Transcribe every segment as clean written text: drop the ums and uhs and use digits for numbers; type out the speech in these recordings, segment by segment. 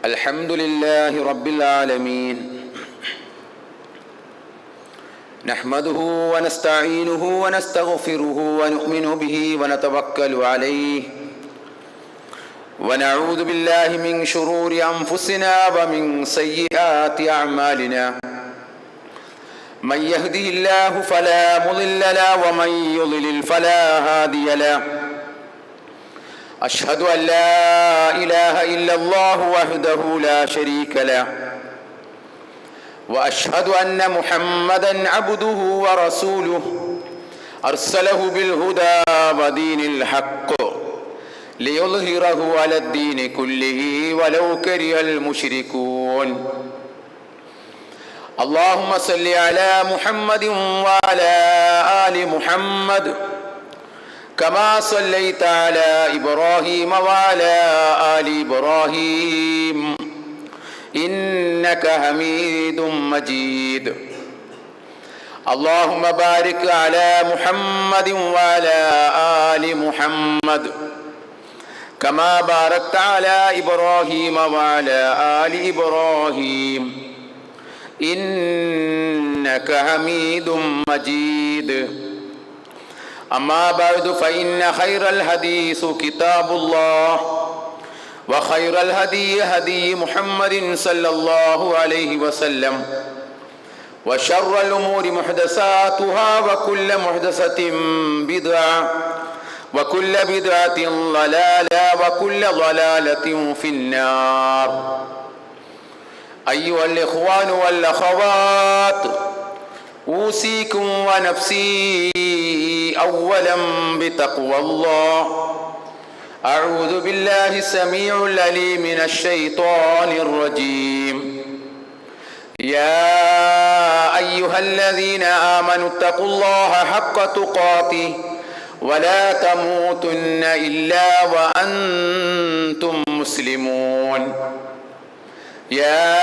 الحمد لله رب العالمين نحمده ونستعينه ونستغفره ونؤمن به ونتوكل عليه ونعوذ بالله من شرور أنفسنا ومن سيئات أعمالنا من يهده الله فلا مضل له ومن يضلل فلا هادي له أشهد أن لا إله إلا الله وحده لا شريك له وأشهد أن محمدًا عبده ورسوله أرسله بالهدى ودين الحق ليظهره على الدين كله ولو كره المشركون اللهم صل على محمد وعلى آل محمد كما صليت على إبراهيم وعلى آل إبراهيم إنك حميد مجيد اللهم بارك على محمد وعلى آل محمد كما باركت على إبراهيم وعلى آل إبراهيم إنك حميد مجيد أما بعد فإن خير الحديث كتاب الله وخير الهدي هدي محمد صلى الله عليه وسلم وشر الأمور محدثاتها وكل محدثة بدعة وكل بدعة ضلالة وكل ضلالة في النار أيها الإخوان والأخوات أوصيكم ونفسي أولا بتقوى الله أعوذ بالله السميع العليم من الشيطان الرجيم يا أيها الذين آمنوا اتقوا الله حق تقاته ولا تموتن إلا وأنتم مسلمون يا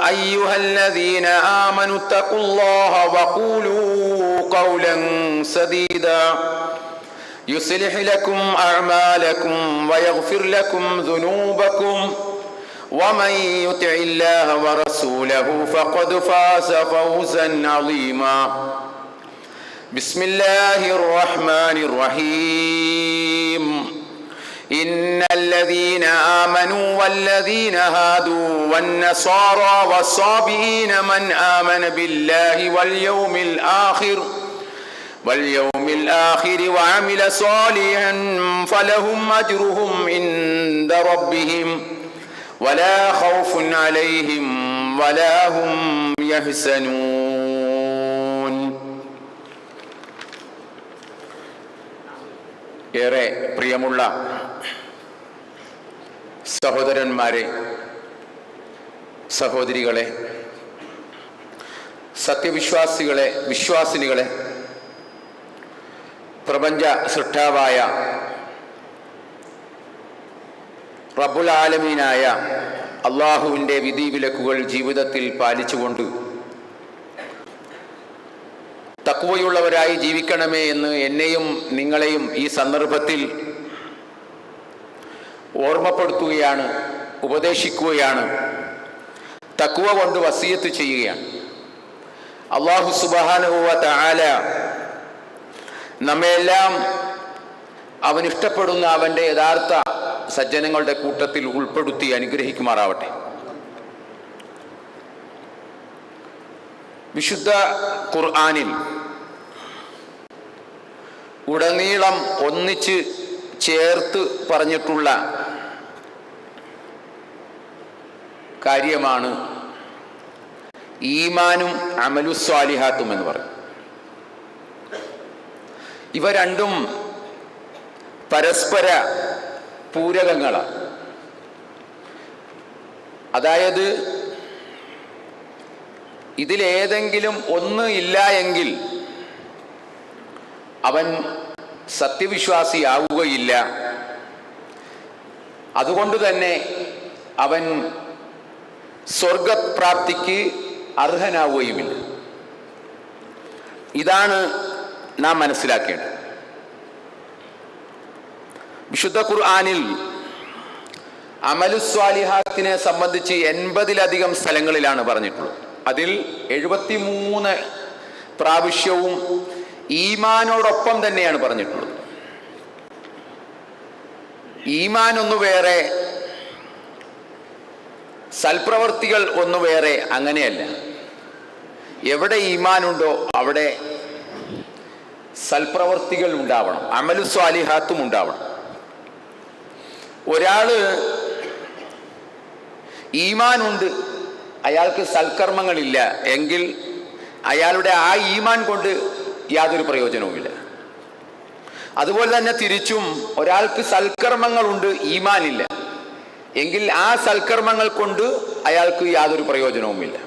أيها الذين آمنوا اتقوا الله وقولوا قولا سديدا يصلح لكم أعمالكم ويغفر لكم ذنوبكم ومن يطع الله ورسوله فقد فاز فوزا عظيما بسم الله الرحمن الرحيم إن الذين آمنوا والذين هادوا والنصارى والصابئين من آمن بالله واليوم الآخر وعمل صالحا فلهم أجرهم عند ربهم ولا خوف عليهم ولا هم يحزنون. ഏറെ പ്രിയമുള്ള സഹോദരന്മാരെ, സഹോദരികളെ, സത്യവിശ്വാസികളെ, വിശ്വാസിനികളെ, പ്രപഞ്ച സൃഷ്ടാവായ റബ്ബുൽ ആലമീനായ അള്ളാഹുവിൻ്റെ വിധിവിലക്കുകൾ ജീവിതത്തിൽ പാലിച്ചുകൊണ്ട് തഖ്വയുള്ളവരായി ജീവിക്കണമേ എന്ന് എന്നെയും നിങ്ങളെയും ഈ സന്ദർഭത്തിൽ ഓർമ്മപ്പെടുത്തുകയാണ്, ഉപദേശിക്കുകയാണ്, തഖ്വ കൊണ്ട് വസിയത്ത് ചെയ്യുകയാണ്. അല്ലാഹു സുബ്ഹാനഹു വ തആല നമ്മെല്ലാം അവനിഷ്ടപ്പെടുന്ന അവൻ്റെ യഥാർത്ഥ സജ്ജനങ്ങളുടെ കൂട്ടത്തിൽ ഉൾപ്പെടുത്തി അനുഗ്രഹിക്കുമാറാവട്ടെ. വിശുദ്ധ ഖുർആനിൽ ഉടനീളം ഒന്നിച്ച് ചേർത്ത് പറഞ്ഞിട്ടുള്ള കാര്യമാണ് ഈമാനും അമലുസ്വാലിഹാത്തും എന്ന് പറയും. ഇവ രണ്ടും പരസ്പര പൂരകങ്ങളാണ്. അതായത് ഇതിലേതെങ്കിലും ഒന്ന് ഇല്ല എങ്കിൽ അവൻ സത്യവിശ്വാസിയാവുകയില്ല. അതുകൊണ്ട് തന്നെ അവൻ സ്വർഗപ്രാപ്തിക്ക് അർഹനാവുകയുമില്ല. ഇതാണ് നാം മനസ്സിലാക്കേണ്ടത്. വിശുദ്ധ ഖുർആനിൽ അമലുസ്വാലിഹാത്തിനെ സംബന്ധിച്ച് 80-ലധികം സ്ഥലങ്ങളിലാണ് പറഞ്ഞിട്ടുള്ളത്. അതിൽ 73 പ്രാവശ്യവും ഈമാനോടൊപ്പം തന്നെയാണ് പറഞ്ഞിട്ടുള്ളത്. ഈമാൻ ഒന്ന് വേറെ, സൽപ്രവർത്തികൾ ഒന്ന് വേറെ, അങ്ങനെയല്ല. എവിടെ ഈമാനുണ്ടോ അവിടെ സൽപ്രവർത്തികൾ ഉണ്ടാവണം, അമലുസ്വാലിഹാത്തും ഉണ്ടാവണം. ഒരാള് ഈമാനുണ്ട്, അയാൾക്ക് സൽക്കർമ്മങ്ങളില്ല എങ്കിൽ അയാളുടെ ആ ഈമാൻ കൊണ്ട് യാതൊരു പ്രയോജനവുമില്ല. അതുപോലെ തന്നെ തിരിച്ചും ഒരാൾക്ക് സൽക്കർമ്മങ്ങളുണ്ട്, ഈമാനില്ല എങ്കിൽ ആ സൽക്കർമ്മങ്ങൾ കൊണ്ട് അയാൾക്ക് യാതൊരു പ്രയോജനവുമില്ല.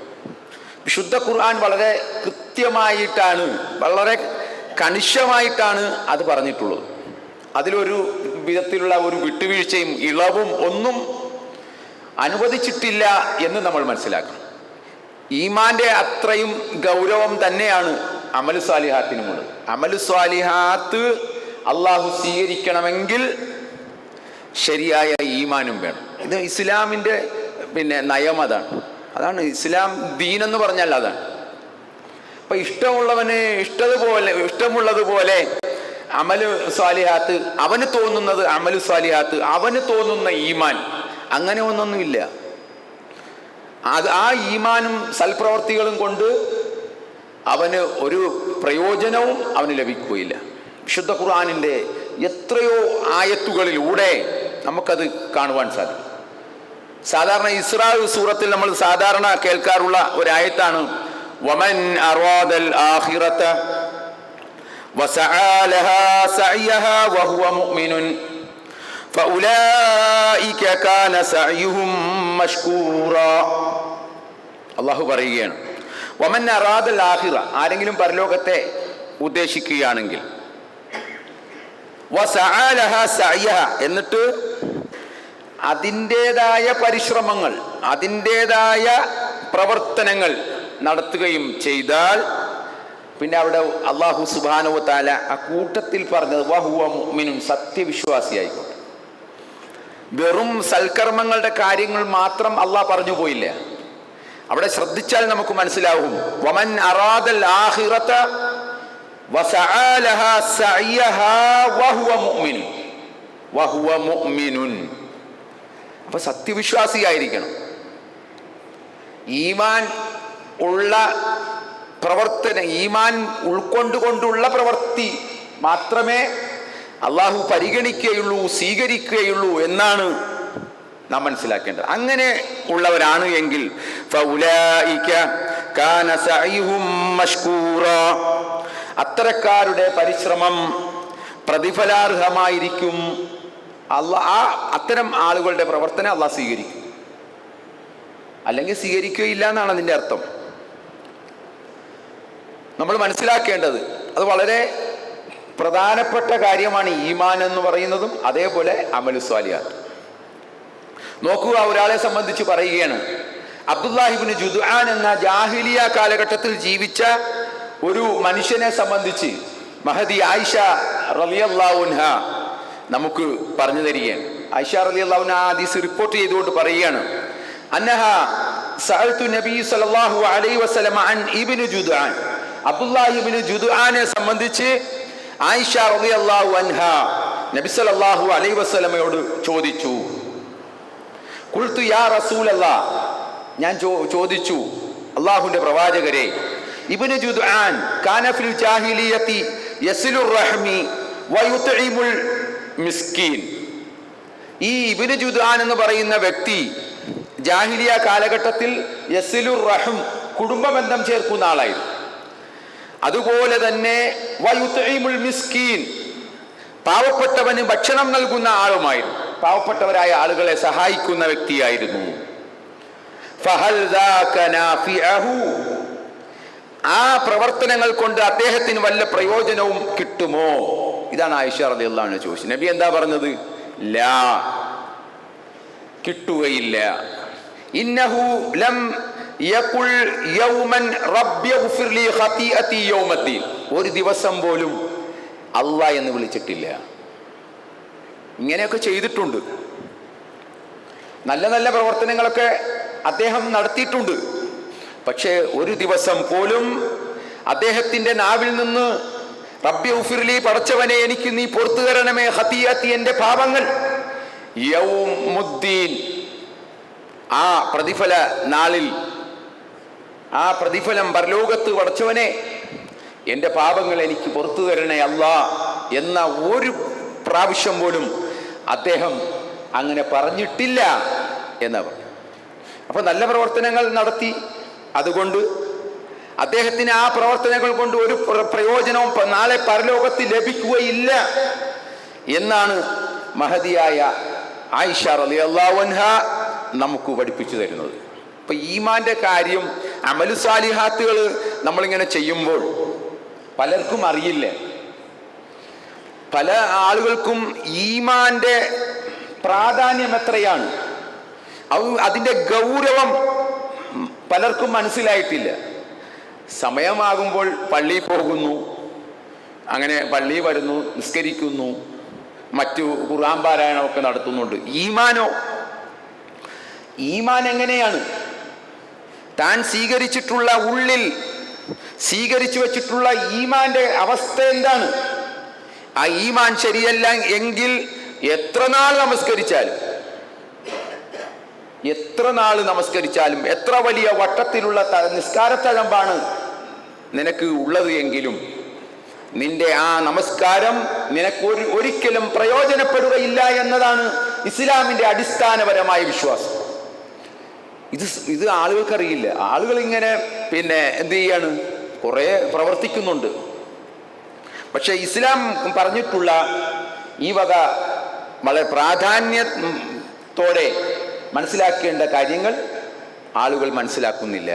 വിശുദ്ധ ഖുർആൻ വളരെ കൃത്യമായിട്ടാണ്, വളരെ കണിശമായിട്ടാണ് അത് പറഞ്ഞിട്ടുള്ളത്. അതിലൊരു വിധത്തിലുള്ള ഒരു വിട്ടുവീഴ്ചയും ഇളവും ഒന്നും അനുവദിച്ചിട്ടില്ല എന്ന് നമ്മൾ മനസ്സിലാക്കണം. ഈമാന്റെ അത്രയും ഗൗരവം തന്നെയാണ് അമലു സ്വാലിഹാത്തിനുമുള്ളത്. അമലു സ്വാലിഹാത്ത് അള്ളാഹു സ്വീകരിക്കണമെങ്കിൽ ശരിയായ ഈമാനും വേണം. ഇത് ഇസ്ലാമിൻ്റെ നയം അതാണ് ഇസ്ലാം ദീൻ എന്ന് പറഞ്ഞാൽ അതാണ്. അപ്പൊ ഇഷ്ടമുള്ളവന് ഇഷ്ടമുള്ളതുപോലെ അമലു സ്വാലിഹാത്ത്, അവന് തോന്നുന്നത് അമലു സ്വാലിഹാത്ത്, അവന് തോന്നുന്ന ഈമാൻ, അങ്ങനെ ഒന്നൊന്നുമില്ല. ആ ഈമാനും സൽപ്രവർത്തികളും കൊണ്ട് അവന് ഒരു പ്രയോജനവും അവന് ലഭിക്കുകയില്ല. വിശുദ്ധ ഖുർആനിൻ്റെ എത്രയോ ആയത്തുകളിലൂടെ നമുക്കത് കാണുവാൻ സാധിക്കും. സാധാരണ ഇസ്രാ സൂറത്തിൽ നമ്മൾ സാധാരണ കേൾക്കാറുള്ള ഒരായത്താണ് വമൻ അറാദൽ ആഖിറത വസഅ ലഹാ സഅയഹാ വഹുവ മുഅ്മിനുൻ ഫഉലൈക കാന സഅയുഹും മഷ്കൂറാ. അല്ലാഹു പറയുകയാണ്, വമൻ അറാദൽ ആഖിറ, ആരെങ്കിലും പരലോകത്തെ ഉദ്ദേശിക്കുകയാണെങ്കിൽ, വസഅ ലഹാ സഅയഹാ, എന്നിട്ട് അതിൻ്റെതായ പരിശ്രമങ്ങൾ, അതിൻ്റെതായ പ്രവർത്തനങ്ങൾ നടത്തുകയും ചെയ്താൽ, പിന്നെ അവിടെ അല്ലാഹു സുബ്ഹാനഹു വ തആല ആ കൂട്ടത്തിൽ പറഞ്ഞത് വഹുവ മുഅ്മിനുൻ, സത്യവിശ്വാസിയായിക്കോട്ടെ. വെറും സൽക്കർമ്മങ്ങളുടെ കാര്യങ്ങൾ മാത്രം അള്ളാഹ് പറഞ്ഞു പോയില്ല. അവിടെ ശ്രദ്ധിച്ചാൽ നമുക്ക് മനസ്സിലാവും, വമൻ അറാദൽ ആഖിറത വസഅ ലഹാ സഅയഹാ വഹുവ മുഅ്മിനുൻ, വഹുവ മുഅ്മിനുൻ. അപ്പൊ സത്യവിശ്വാസിയായിരിക്കണം. ഈമാൻ ഉള്ള പ്രവർത്തനം, ഈമാൻ ഉൾക്കൊണ്ടുകൊണ്ടുള്ള പ്രവൃത്തി മാത്രമേ അള്ളാഹു പരിഗണിക്കുകയുള്ളൂ, സ്വീകരിക്കുകയുള്ളൂ എന്നാണ് നാം മനസ്സിലാക്കേണ്ടത്. അങ്ങനെ ഉള്ളവരാണ് എങ്കിൽ ഫൗലൈക കാന സഅയുഹും മഷ്കൂറാ, അത്തരക്കാരുടെ പരിശ്രമം പ്രതിഫലാർഹമായിരിക്കും. അത്തരം ആളുകളുടെ പ്രവർത്തനം അള്ളാഹ് സ്വീകരിക്കും, അല്ലെങ്കിൽ സ്വീകരിക്കുകയില്ല എന്നാണ് അതിൻ്റെ അർത്ഥം. നമ്മൾ മനസ്സിലാക്കേണ്ടത് അത് വളരെ പ്രധാനപ്പെട്ട കാര്യമാണ് ഈമാൻ എന്ന് പറയുന്നതും അതേപോലെ അമലു സ്വാലിഹാത്ത്. നോക്കുക, ഒരാളെ സംബന്ധിച്ച് പറയുകയാണ്, അബ്ദുല്ലാഹി ഇബ്നു ജുദ്ആൻ എന്ന ജാഹിലിയ കാലഘട്ടത്തിൽ ജീവിച്ച ഒരു മനുഷ്യനെ സംബന്ധിച്ച് മഹദി ആയിഷ റളിയല്ലാഹു അൻഹ നമുക്ക് പറഞ്ഞു തരികയാണ്. ആയിഷ റളിയല്ലാഹു അൻഹ ഹദീസ് റിപ്പോർട്ട് ചെയ്തുകൊണ്ട് പറയുകയാണ്, അന്നഹ സഅൽതു നബി സല്ലല്ലാഹു അലൈഹി വസല്ലം അൻ ഇബ്നു ജുദ്ആൻ, അബ്ദുല്ലാഹി ഇബ്നു ജുദ്ആനെ സംബന്ധിച്ച് ആയിഷ റളിയല്ലാഹു അൻഹ നബി സല്ലല്ലാഹു അലൈഹി വസല്ലമയോട് ചോദിച്ചു. ഖുൽതു യാ റസൂലല്ലാഹ്, ഞാൻ ചോദിച്ചു, അല്ലാഹുവിന്റെ പ്രവാചകരെ, ഇബ്നു ജുദ്ആൻ കാന ഫിൽ ജാഹിലിയത്തി യസിലുർ റഹ്മി വയുത്ഇമുൽ മിസ്കീൻ. ഈ ഇബ്നു ജുദ്ആൻ എന്ന് പറയുന്ന വ്യക്തി ജാഹിലിയ കാലഘട്ടത്തിൽ യസിലുർ റഹ്ം, കുടുംബബന്ധം ചേർക്കുന്ന ആളായിരുന്നു. അതുപോലെ തന്നെ വയുത്ഇമുൽ മിസ്കീൻ, പാവപ്പെട്ടവന് ഭക്ഷണം നൽകുന്ന ആളുമായിരുന്നു. പാവപ്പെട്ടവരായ ആളുകളെ സഹായിക്കുന്ന വ്യക്തിയായിരുന്നു. ഫഹൽ ദാക നാഫിഅഹു, ആ പ്രവർത്തനങ്ങൾ കൊണ്ട് അദ്ദേഹത്തിന് വല്ല പ്രയോജനവും കിട്ടുമോ? ഇതാണ് ആയിഷ റളിയല്ലാഹു അൻഹ ചോദിച്ചത്. നബി എന്താ പറഞ്ഞത്? ലാ, കിട്ടുകയില്ല. ഇന്നഹു ലം യഖുൽ യൗമൻ റബ്ബി ഗ്ഫിർ ലി ഖതീഅതി യൗമദ്ദീൻ, ഒരു ദിവസം പോലും അല്ലാഹ് എന്ന് വിളിച്ചിട്ടില്ല. ഇങ്ങനെയൊക്കെ ചെയ്തിട്ടുണ്ട്. നല്ല നല്ല പ്രവർത്തനങ്ങളൊക്കെ അദ്ദേഹം നടത്തിയിട്ടുണ്ട്. പക്ഷേ ഒരു ദിവസം പോലും അദ്ദേഹത്തിൻ്റെ നാവിൽ നിന്ന് റബ്ബി ഉഫിർലി, പടച്ചവനെ എനിക്ക് നീ പുറത്തു തരണമേ, ഖതിയത്തി, എൻ്റെ പാപങ്ങൾ, യൗമുദ്ദീൻ, ആ പ്രതിഫല നാളിൽ, ആ പ്രതിഫലം പരലോകത്ത്, പടച്ചവനെ എൻ്റെ പാപങ്ങൾ എനിക്ക് പുറത്തു തരണേ അല്ലാ എന്ന ഒരു പ്രാവശ്യം പോലും അദ്ദേഹം അങ്ങനെ പറഞ്ഞിട്ടില്ല എന്നവർ. അപ്പോൾ നല്ല പ്രവർത്തനങ്ങൾ നടത്തി, അതുകൊണ്ട് അദ്ദേഹത്തിന് ആ പ്രവർത്തനങ്ങൾ കൊണ്ട് ഒരു പ്രയോജനവും നാളെ പരലോകത്തിൽ ലഭിക്കുകയില്ല എന്നാണ് മഹദിയായ ആയിഷ റളിയല്ലാഹു അൻഹ നമുക്ക് പഠിപ്പിച്ചു തരുന്നത്. ഇപ്പൊ ഈമാന്റെ കാര്യം, അമലു സാലിഹാത്തുകൾ നമ്മളിങ്ങനെ ചെയ്യുമ്പോൾ പലർക്കും അറിയില്ല. പല ആളുകൾക്കും ഈമാന്റെ പ്രാധാന്യം എത്രയാണ്, അതിൻ്റെ ഗൗരവം പലർക്കും മനസ്സിലായിട്ടില്ല. സമയമാകുമ്പോൾ പള്ളിയിൽ പോകുന്നു, അങ്ങനെ പള്ളിയിൽ വരുന്നു, നിസ്കരിക്കുന്നു, മറ്റു ഖുർആൻ പാരായണമൊക്കെ നടത്തുന്നുണ്ട്. ഈമാനോ? ഈമാൻ എങ്ങനെയാണ്? താൻ സ്വീകരിച്ചിട്ടുള്ള, ഉള്ളിൽ സ്വീകരിച്ചു വച്ചിട്ടുള്ള ഈമാന്റെ അവസ്ഥ എന്താണ്? ആ ഈമാൻ ശരിയല്ല എങ്കിൽ എത്ര നാൾ നമസ്കരിച്ചാലും എത്ര വലിയ വട്ടത്തിലുള്ള നിസ്കാരത്തഴമ്പാണ് നിനക്ക് ഉള്ളത് എങ്കിലും നിന്റെ ആ നമസ്കാരം നിനക്ക് ഒരിക്കലും പ്രയോജനപ്പെടുകയില്ല എന്നതാണ് ഇസ്ലാമിന്റെ അടിസ്ഥാനപരമായ വിശ്വാസം. ഇത് ആളുകൾക്കറിയില്ല. ആളുകൾ ഇങ്ങനെ എന്ത് ചെയ്യാണ്, കുറേ പ്രവർത്തിക്കുന്നുണ്ട്. പക്ഷെ ഇസ്ലാം പറഞ്ഞിട്ടുള്ള ഈ വക വളരെ പ്രാധാന്യത്തോടെ മനസ്സിലാക്കേണ്ട കാര്യങ്ങൾ ആളുകൾ മനസ്സിലാക്കുന്നില്ല.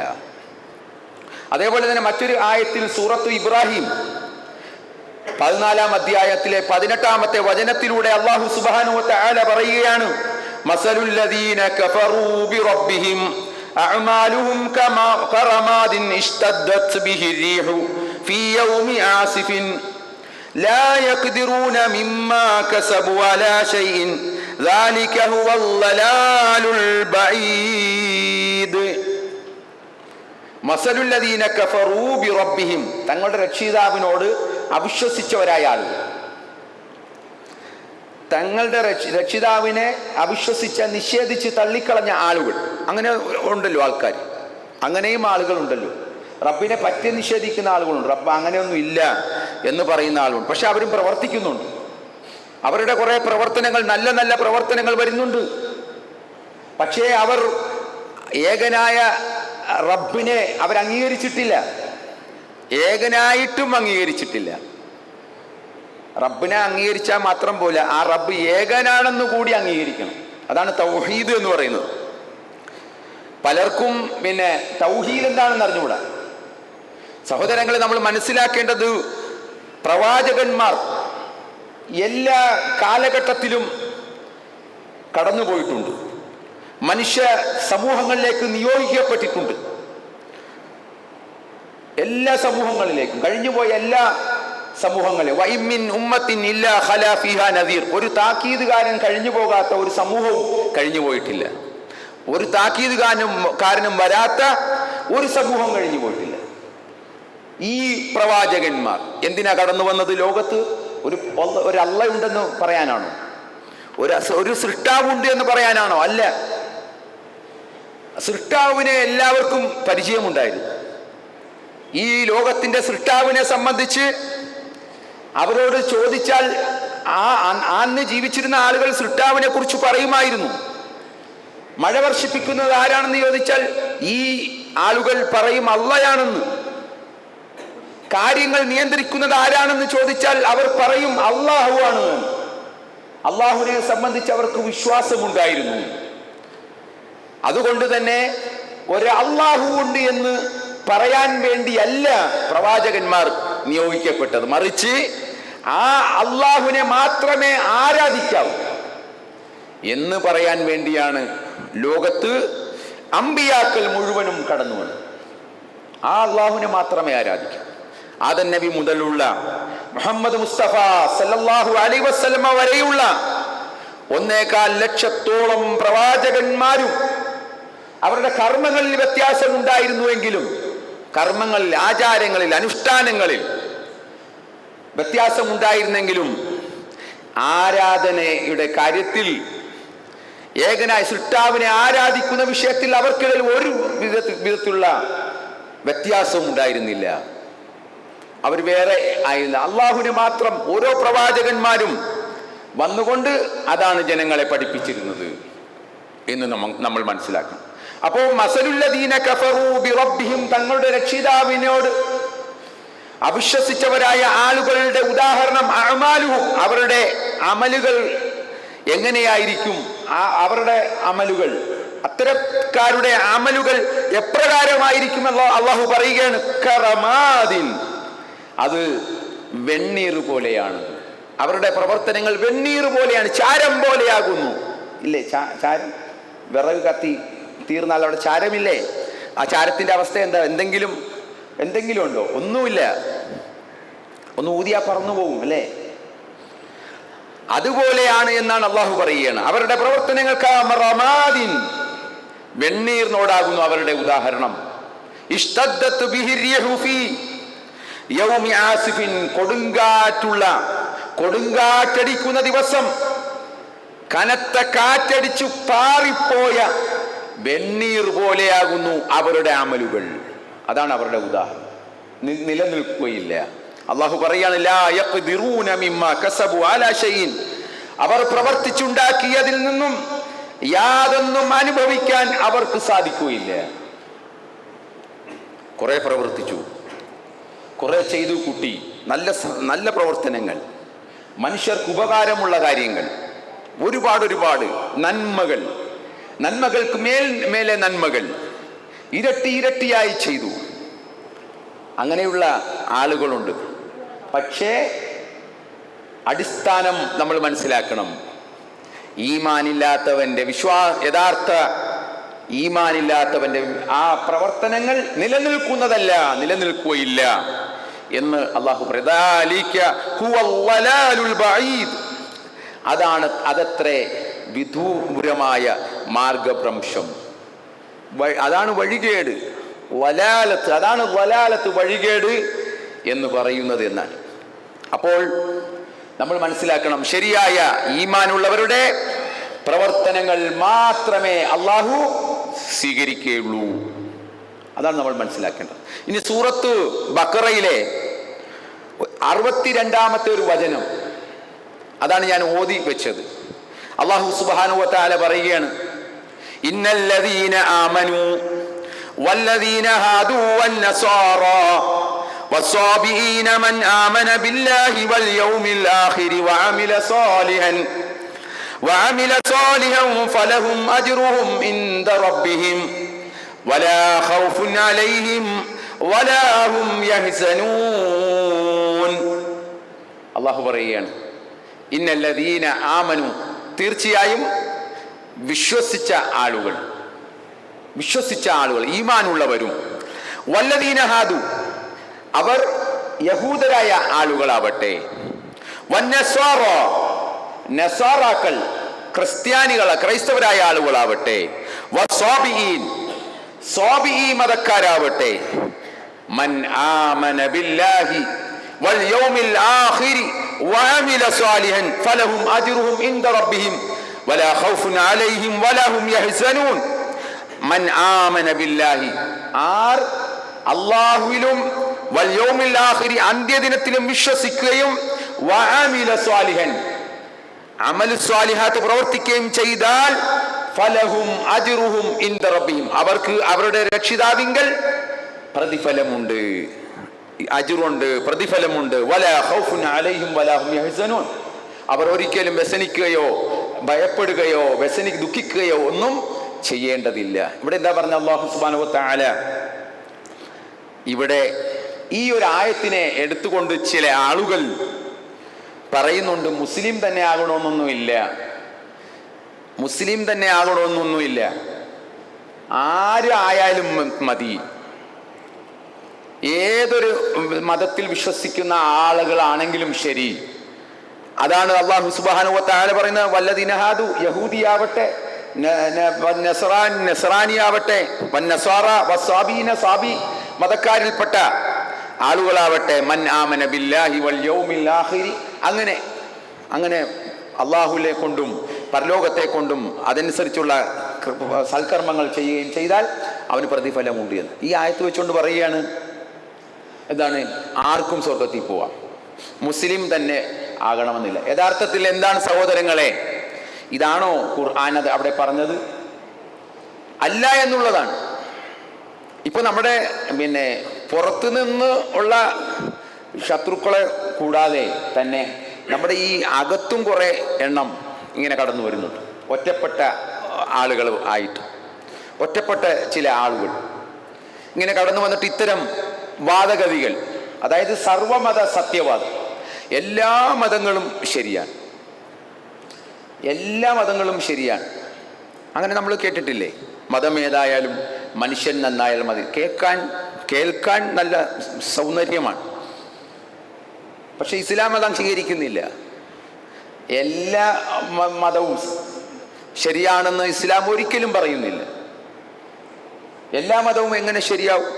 അതേപോലെ തന്നെ മറ്റൊരു ആയത്തിൽ സൂറത്തു ഇബ്രാഹിം 14-ാം അധ്യായത്തിലെ 18-ാമത്തെ വചനത്തിലൂടെ അല്ലാഹു സുബ്ഹാനഹു വ തആല പറയുകയാണ്, മസലുൽ ലദീന കഫറൂ ബിറബ്ബിഹിം അഅമാലുഹും കറമാദിൻ ഇഷ്തദ്ദത് ബിഹി റീഹു ഫീ യൗമി ആസിഫിൻ ലാ യഖ്ദിറൂന മിമ്മാ കസബു അലാ ശൈഇൻ ذلك هو الضلال البعيد. മസലുൽ ലദീന കഫറൂ ബിറബ്ബിഹിം, തങ്ങളുടെ രക്ഷിതാവിനോട് അവിശ്വസിച്ചവരായ ആളുകൾ, തങ്ങളുടെ രക്ഷിതാവിനെ അവിശ്വസിച്ച, നിഷേധിച്ച് തള്ളിക്കളഞ്ഞ ആളുകൾ. അങ്ങനെ ഉണ്ടല്ലോ ആൾക്കാർ, അങ്ങനെയും ആളുകളുണ്ടല്ലോ. റബ്ബിനെ പറ്റി നിഷേധിക്കുന്ന ആളുകളുണ്ട്, റബ്ബ് അങ്ങനെയൊന്നും ഇല്ല എന്ന് പറയുന്ന ആളുണ്ട്. പക്ഷെ അവരും പ്രവർത്തിക്കുന്നുണ്ട്. അവരുടെ കുറെ പ്രവർത്തനങ്ങൾ, നല്ല നല്ല പ്രവർത്തനങ്ങൾ വരുന്നുണ്ട്. പക്ഷേ അവർ ഏകനായ റബ്ബിനെ അവർ അംഗീകരിച്ചിട്ടില്ല, ഏകനായിട്ടും അംഗീകരിച്ചിട്ടില്ല. റബ്ബിനെ അംഗീകരിച്ചാൽ മാത്രം പോലെ ആ റബ്ബ് ഏകനാണെന്ന് കൂടി അംഗീകരിക്കണം. അതാണ് തൗഹീദ് എന്ന് പറയുന്നത്. പലർക്കും തൗഹീദ് എന്താണെന്ന് അറിഞ്ഞുകൂടാ. സഹോദരങ്ങളെ, നമ്മൾ മനസ്സിലാക്കേണ്ടത്, പ്രവാചകന്മാർ എല്ലാ കാലഘട്ടത്തിലും കടന്നുപോയിട്ടുണ്ട്, മനുഷ്യ സമൂഹങ്ങളിലേക്ക് നിയോഗിക്കപ്പെട്ടിട്ടുണ്ട്. എല്ലാ സമൂഹങ്ങളിലേക്കും, കഴിഞ്ഞുപോയ എല്ലാ സമൂഹങ്ങളിലും. വഇമ്മിൻ ഉമ്മത്തിൻ ഇല്ലാ ഖലാ ഫീഹാ നദീർ, ഒരു താക്കീതുകാരൻ കഴിഞ്ഞു പോകാത്ത ഒരു സമൂഹവും കഴിഞ്ഞു പോയിട്ടില്ല. ഒരു താക്കീതുകാരനും വരാത്ത ഒരു സമൂഹം കഴിഞ്ഞു പോയിട്ടില്ല. ഈ പ്രവാചകന്മാർ എന്തിനാ കടന്നു വന്നത് ലോകത്ത്? ഒരു അള്ള ഉണ്ടെന്ന് പറയാനാണോ? ഒരു സൃഷ്ടാവുണ്ട് എന്ന് പറയാനാണോ? അല്ല. സൃഷ്ടാവിനെ എല്ലാവർക്കും പരിചയമുണ്ടായിരുന്നു. ഈ ലോകത്തിന്റെ സൃഷ്ടാവിനെ സംബന്ധിച്ച് അവരോട് ചോദിച്ചാൽ അന്ന് ജീവിച്ചിരുന്ന ആളുകൾ സൃഷ്ടാവിനെ കുറിച്ച് പറയുമായിരുന്നു. മഴ വർഷിപ്പിക്കുന്നത് ആരാണെന്ന് ചോദിച്ചാൽ ഈ ആളുകൾ പറയും അള്ളയാണെന്ന്. കാര്യങ്ങൾ നിയന്ത്രിക്കുന്നത് ആരാണെന്ന് ചോദിച്ചാൽ അവർ പറയും അള്ളാഹു ആണ്. അള്ളാഹുവിനെ സംബന്ധിച്ച് അവർക്ക് വിശ്വാസമുണ്ടായിരുന്നു. അതുകൊണ്ട് തന്നെ ഒരു അള്ളാഹു ഉണ്ട് എന്ന് പറയാൻ വേണ്ടിയല്ല പ്രവാചകന്മാർ നിയോഗിക്കപ്പെട്ടത്, മറിച്ച് ആ അള്ളാഹുവിനെ മാത്രമേ ആരാധിക്കാവൂ എന്ന് പറയാൻ വേണ്ടിയാണ് ലോകത്ത് അമ്പിയാക്കൾ മുഴുവനും കടന്നു വന്നത്. ആ അള്ളാഹുവിനെ മാത്രമേ ആരാധിക്കൂ. ആദം നബി മുതലുള്ള മുഹമ്മദ് മുസ്തഫ സല്ലല്ലാഹു അലൈഹി വസല്ലമ വരെയുള്ള 1.25 ലക്ഷത്തോളം പ്രവാചകന്മാരും അവരുടെ കർമ്മങ്ങളിൽ വ്യത്യാസം ഉണ്ടായിരുന്നുവെങ്കിലും, കർമ്മങ്ങളിൽ, ആചാരങ്ങളിൽ, അനുഷ്ഠാനങ്ങളിൽ വ്യത്യാസമുണ്ടായിരുന്നെങ്കിലും ആരാധനയുടെ കാര്യത്തിൽ, ഏകനായ സൃഷ്ടാവിനെ ആരാധിക്കുന്ന വിഷയത്തിൽ അവർക്കിടയിൽ ഒരു വിധത്തിലുള്ള വ്യത്യാസവും ഉണ്ടായിരുന്നില്ല. അവർ വേറെ ആയിരുന്നില്ല. അള്ളാഹുവിനെ മാത്രം ഓരോ പ്രവാചകന്മാരും വന്നുകൊണ്ട് അതാണ് ജനങ്ങളെ പഠിപ്പിച്ചിരുന്നത് എന്ന് നമ്മൾ മനസ്സിലാക്കണം. അപ്പോൾ മസലുല്ലദീന കഫറൂ ബിറബ്ബിഹിം, തങ്ങളുടെ രക്ഷിതാവിനോട് അവിശ്വസിച്ചവരായ ആളുകളുടെ ഉദാഹരണം, അഅ്മാലുഹും, അവരുടെ അമലുകൾ എങ്ങനെയായിരിക്കും, അവരുടെ അമലുകൾ, അത്തരക്കാരുടെ അമലുകൾ എപ്രകാരമായിരിക്കുമല്ലോ അള്ളാഹു പറയുകയാണ്. കറമാദിൻ, അത് വെണ്ണീർ പോലെയാണ്. അവരുടെ പ്രവർത്തനങ്ങൾ വെണ്ണീർ പോലെയാണ്, ചാരം പോലെയാകുന്നു. ഇല്ലേ ചാരം? വിറക് കത്തി തീർന്നാൽ അവിടെ ചാരമില്ലേ? ആ ചാരത്തിന്റെ അവസ്ഥ എന്താ? എന്തെങ്കിലും ഉണ്ടോ? ഒന്നുമില്ല. ഒന്ന് ഊതിയാ പറന്നു പോകും അല്ലേ? അതുപോലെയാണ് എന്നാണ് അള്ളാഹു പറയുകയാണ്. അവരുടെ പ്രവർത്തനങ്ങൾ കറമാദിൻ, വെണ്ണീറിനോടാകുന്നു അവരുടെ ഉദാഹരണം. ഇഷ്തദ്ദത്ത് ബിഹി റിഹു ഫീ യൗമി ആസിഫിൻ, കൊടുങ്കാറ്റടിക്കുന്ന ദിവസം കനത്ത കാറ്റടിച്ചു പാറിപ്പോയ വെണ്ണീർ പോലെയാകുന്നു അവരുടെ അമലുകൾ. അതാണ് അവരുടെ ഉദാഹരണം. നിലനിൽക്കുകയില്ല. അള്ളാഹു പറയാണ്, ലാ യഖ്ദിറൂന മിമ്മാ കസബു അലാ ഷൈഇൻ, അവർ പ്രവർത്തിച്ചുണ്ടാക്കിയതിൽ നിന്നും യാതൊന്നും അനുഭവിക്കാൻ അവർക്ക് സാധിക്കുകയില്ല. കുറെ പ്രവർത്തിച്ചു, കുറെ ചെയ്തു കൂട്ടി, നല്ല പ്രവർത്തനങ്ങൾ, മനുഷ്യർക്ക് ഉപകാരമുള്ള കാര്യങ്ങൾ, ഒരുപാട് നന്മകൾക്ക് മേലെ നന്മകൾ ഇരട്ടിയായി ചെയ്തു. അങ്ങനെയുള്ള ആളുകളുണ്ട്. പക്ഷേ അടിസ്ഥാനം നമ്മൾ മനസ്സിലാക്കണം. യഥാർത്ഥ ഈമാനില്ലാത്തവന്റെ ആ പ്രവർത്തനങ്ങൾ നിലനിൽക്കുകയില്ല എന്ന് അള്ളാഹു അതത്രേ വിദൂരമായ മാർഗഭ്രംശം, അതാണ് വഴികേട്. അതാണ് വലാലത്ത്, വഴികേട് എന്ന് പറയുന്നത് എന്നാണ്. അപ്പോൾ നമ്മൾ മനസ്സിലാക്കണം, ശരിയായ ഈമാനുള്ളവരുടെ പ്രവർത്തനങ്ങൾ മാത്രമേ അള്ളാഹു സ്വീകരിക്കുകയുള്ളൂ. അതാണ് നമ്മൾ മനസ്സിലാക്കേണ്ടത്. ഇനി സൂറത്ത് ബഖറയിലെ 62-ാമത്തെ ഒരു വചനം, അതാണ് ഞാൻ ഓതി വെച്ചത്. അല്ലാഹു സുബ്ഹാനഹു വ തആല പറയുകയാണ്, ഇന്നല്ലദീന ആമനൂ വല്ലദീന ഹാദൂ വന്നസാറാ വസ്സാബിഈന മൻ ആമന ബില്ലാഹി വൽ യൗമിൽ ആഖിരി വഅമില സാലിഹൻ ഫലഹും അജ്റുഹും ഇൻദ റബ്ബിഹിം വലാ ഖൗഫുൻ അലൈഹിം വലാ ഹും യഹ്സനൂൻ. അല്ലാഹു പറയുകയാണ്, ഇന്നല്ലദീന ആമനു, തീർച്ചയായും വിശ്വസിച്ച ആളുകൾ, ഈമാനുള്ളവരും, വല്ലദീന ഹാദു, അവർ യഹൂദരായ ആളുകളാവട്ടെ, വന്നസ്വാറ, നസാറാക്കൾ, ക്രൈസ്തവരായ ആളുകളാവട്ടെ, വസ്വാബിഈൻ, സ്വാബിഈ മതക്കാരാവട്ടെ, മൻ ആമന ബില്ലാഹി വൽ യൗമിൽ ആഖിരി വഅമില സാലിഹൻ ഫലഹും അജ്റുഹും ഇൻദ റബ്ബിഹിം വലാ ഖൗഫുൻ അലൈഹിം വലാ ഹും യഹ്സനൂൻ. മൻ ആമന ബില്ലാഹി, ആർ അല്ലാഹുവിലും വൽ യൗമിൽ ആഖിരി, അന്ത്യദിനത്തിലും വിശ്വസിക്കുകയും വഅമില സാലിഹൻ, അമൽ സ്വാലിഹാത്ത് പ്രവർത്തിക്കുകയും ചെയ്താൽ ഫലഹും അജ്റുഹും ഇൻദ റബ്ബിഹിം, അവർക്ക് അവരുടെ രക്ഷിതാവിങ്കൽ പ്രതിഫലമുണ്ട്, അജ്റുണ്ട്, പ്രതിഫലമുണ്ട്. വലാ ഖൗഫുൻ അലൈഹിം വലാ ഹും യഹ്സനൂൻ, അവർ ഒരിക്കലും വ്യസനിക്കുകയോ ഭയപ്പെടുകയോ ദുഃഖിക്കുകയോ ഒന്നും ചെയ്യേണ്ടതില്ല. ഇവിടെ എന്താ പറഞ്ഞ അല്ലാഹു സുബ്ഹാനഹു വ തആല? ഇവിടെ ഈ ഒരു ആയത്തിനെ എടുത്തുകൊണ്ട് ചില ആളുകൾ പറയുന്നുണ്ട്, മുസ്ലിം തന്നെ ആകണമെന്നൊന്നുമില്ല, ആര് ആയാലും മതി, ഏതൊരു മതത്തിൽ വിശ്വസിക്കുന്ന ആളുകളാണെങ്കിലും ശരി, അതാണ് അല്ലാഹു സുബ്ഹാനഹു വ തആല പറയുന്നത്, വല്ലദീന ഹാദു, യഹൂദിയാവട്ടെ, നസ്രാനിയാവട്ടെ, വന്നസാറ വസ്സാബീന, സാബി മതക്കാരിൽപ്പെട്ട ആളുകളാവട്ടെ, മൻ ആമന ബില്ലാഹി വൽ യൗമിൽ ആഖിരി, അങ്ങനെ അങ്ങനെ അള്ളാഹുവിനെ കൊണ്ടും പരലോകത്തെ കൊണ്ടും അതനുസരിച്ചുള്ള സൽക്കർമ്മങ്ങൾ ചെയ്യുകയും ചെയ്താൽ അവന് പ്രതിഫലമുണ്ട് എന്ന് ഈ ആയത്ത് വെച്ചുകൊണ്ട് പറയുകയാണ്. എന്താണ്? ആർക്കും സ്വർഗത്തിൽ പോവാം, മുസ്ലിം തന്നെ ആകണമെന്നില്ല. യഥാർത്ഥത്തിൽ എന്താണ് സഹോദരങ്ങളെ, ഇതാണോ ഖുർആൻ അവിടെ പറഞ്ഞത്? അല്ല എന്നുള്ളതാണ്. ഇപ്പൊ നമ്മുടെ പുറത്തു നിന്ന് ഉള്ള ശത്രുക്കളെ കൂടാതെ തന്നെ നമ്മുടെ ഈ അകത്തും കുറെ എണ്ണം ഇങ്ങനെ കടന്നു വരുന്നുണ്ട്. ഒറ്റപ്പെട്ട ആളുകൾ ആയിട്ട്, ഒറ്റപ്പെട്ട ചില ആളുകൾ ഇങ്ങനെ കടന്നു വന്നിട്ട് ഇത്തരം വാദഗതികൾ, അതായത് സർവമത സത്യവാദം, എല്ലാ മതങ്ങളും ശരിയാണ്, എല്ലാ മതങ്ങളും ശരിയാണ്, അങ്ങനെ നമ്മൾ കേട്ടിട്ടില്ലേ? മതം ഏതായാലും മനുഷ്യൻ നന്നായാലും മതി. കേൾക്കാൻ നല്ല സൗന്ദര്യമാണ്. പക്ഷെ ഇസ്ലാം മതം സ്വീകരിക്കുന്നില്ല. എല്ലാ മതവും ശരിയാണെന്ന് ഇസ്ലാം ഒരിക്കലും പറയുന്നില്ല. എല്ലാ മതവും എങ്ങനെ ശരിയാവും?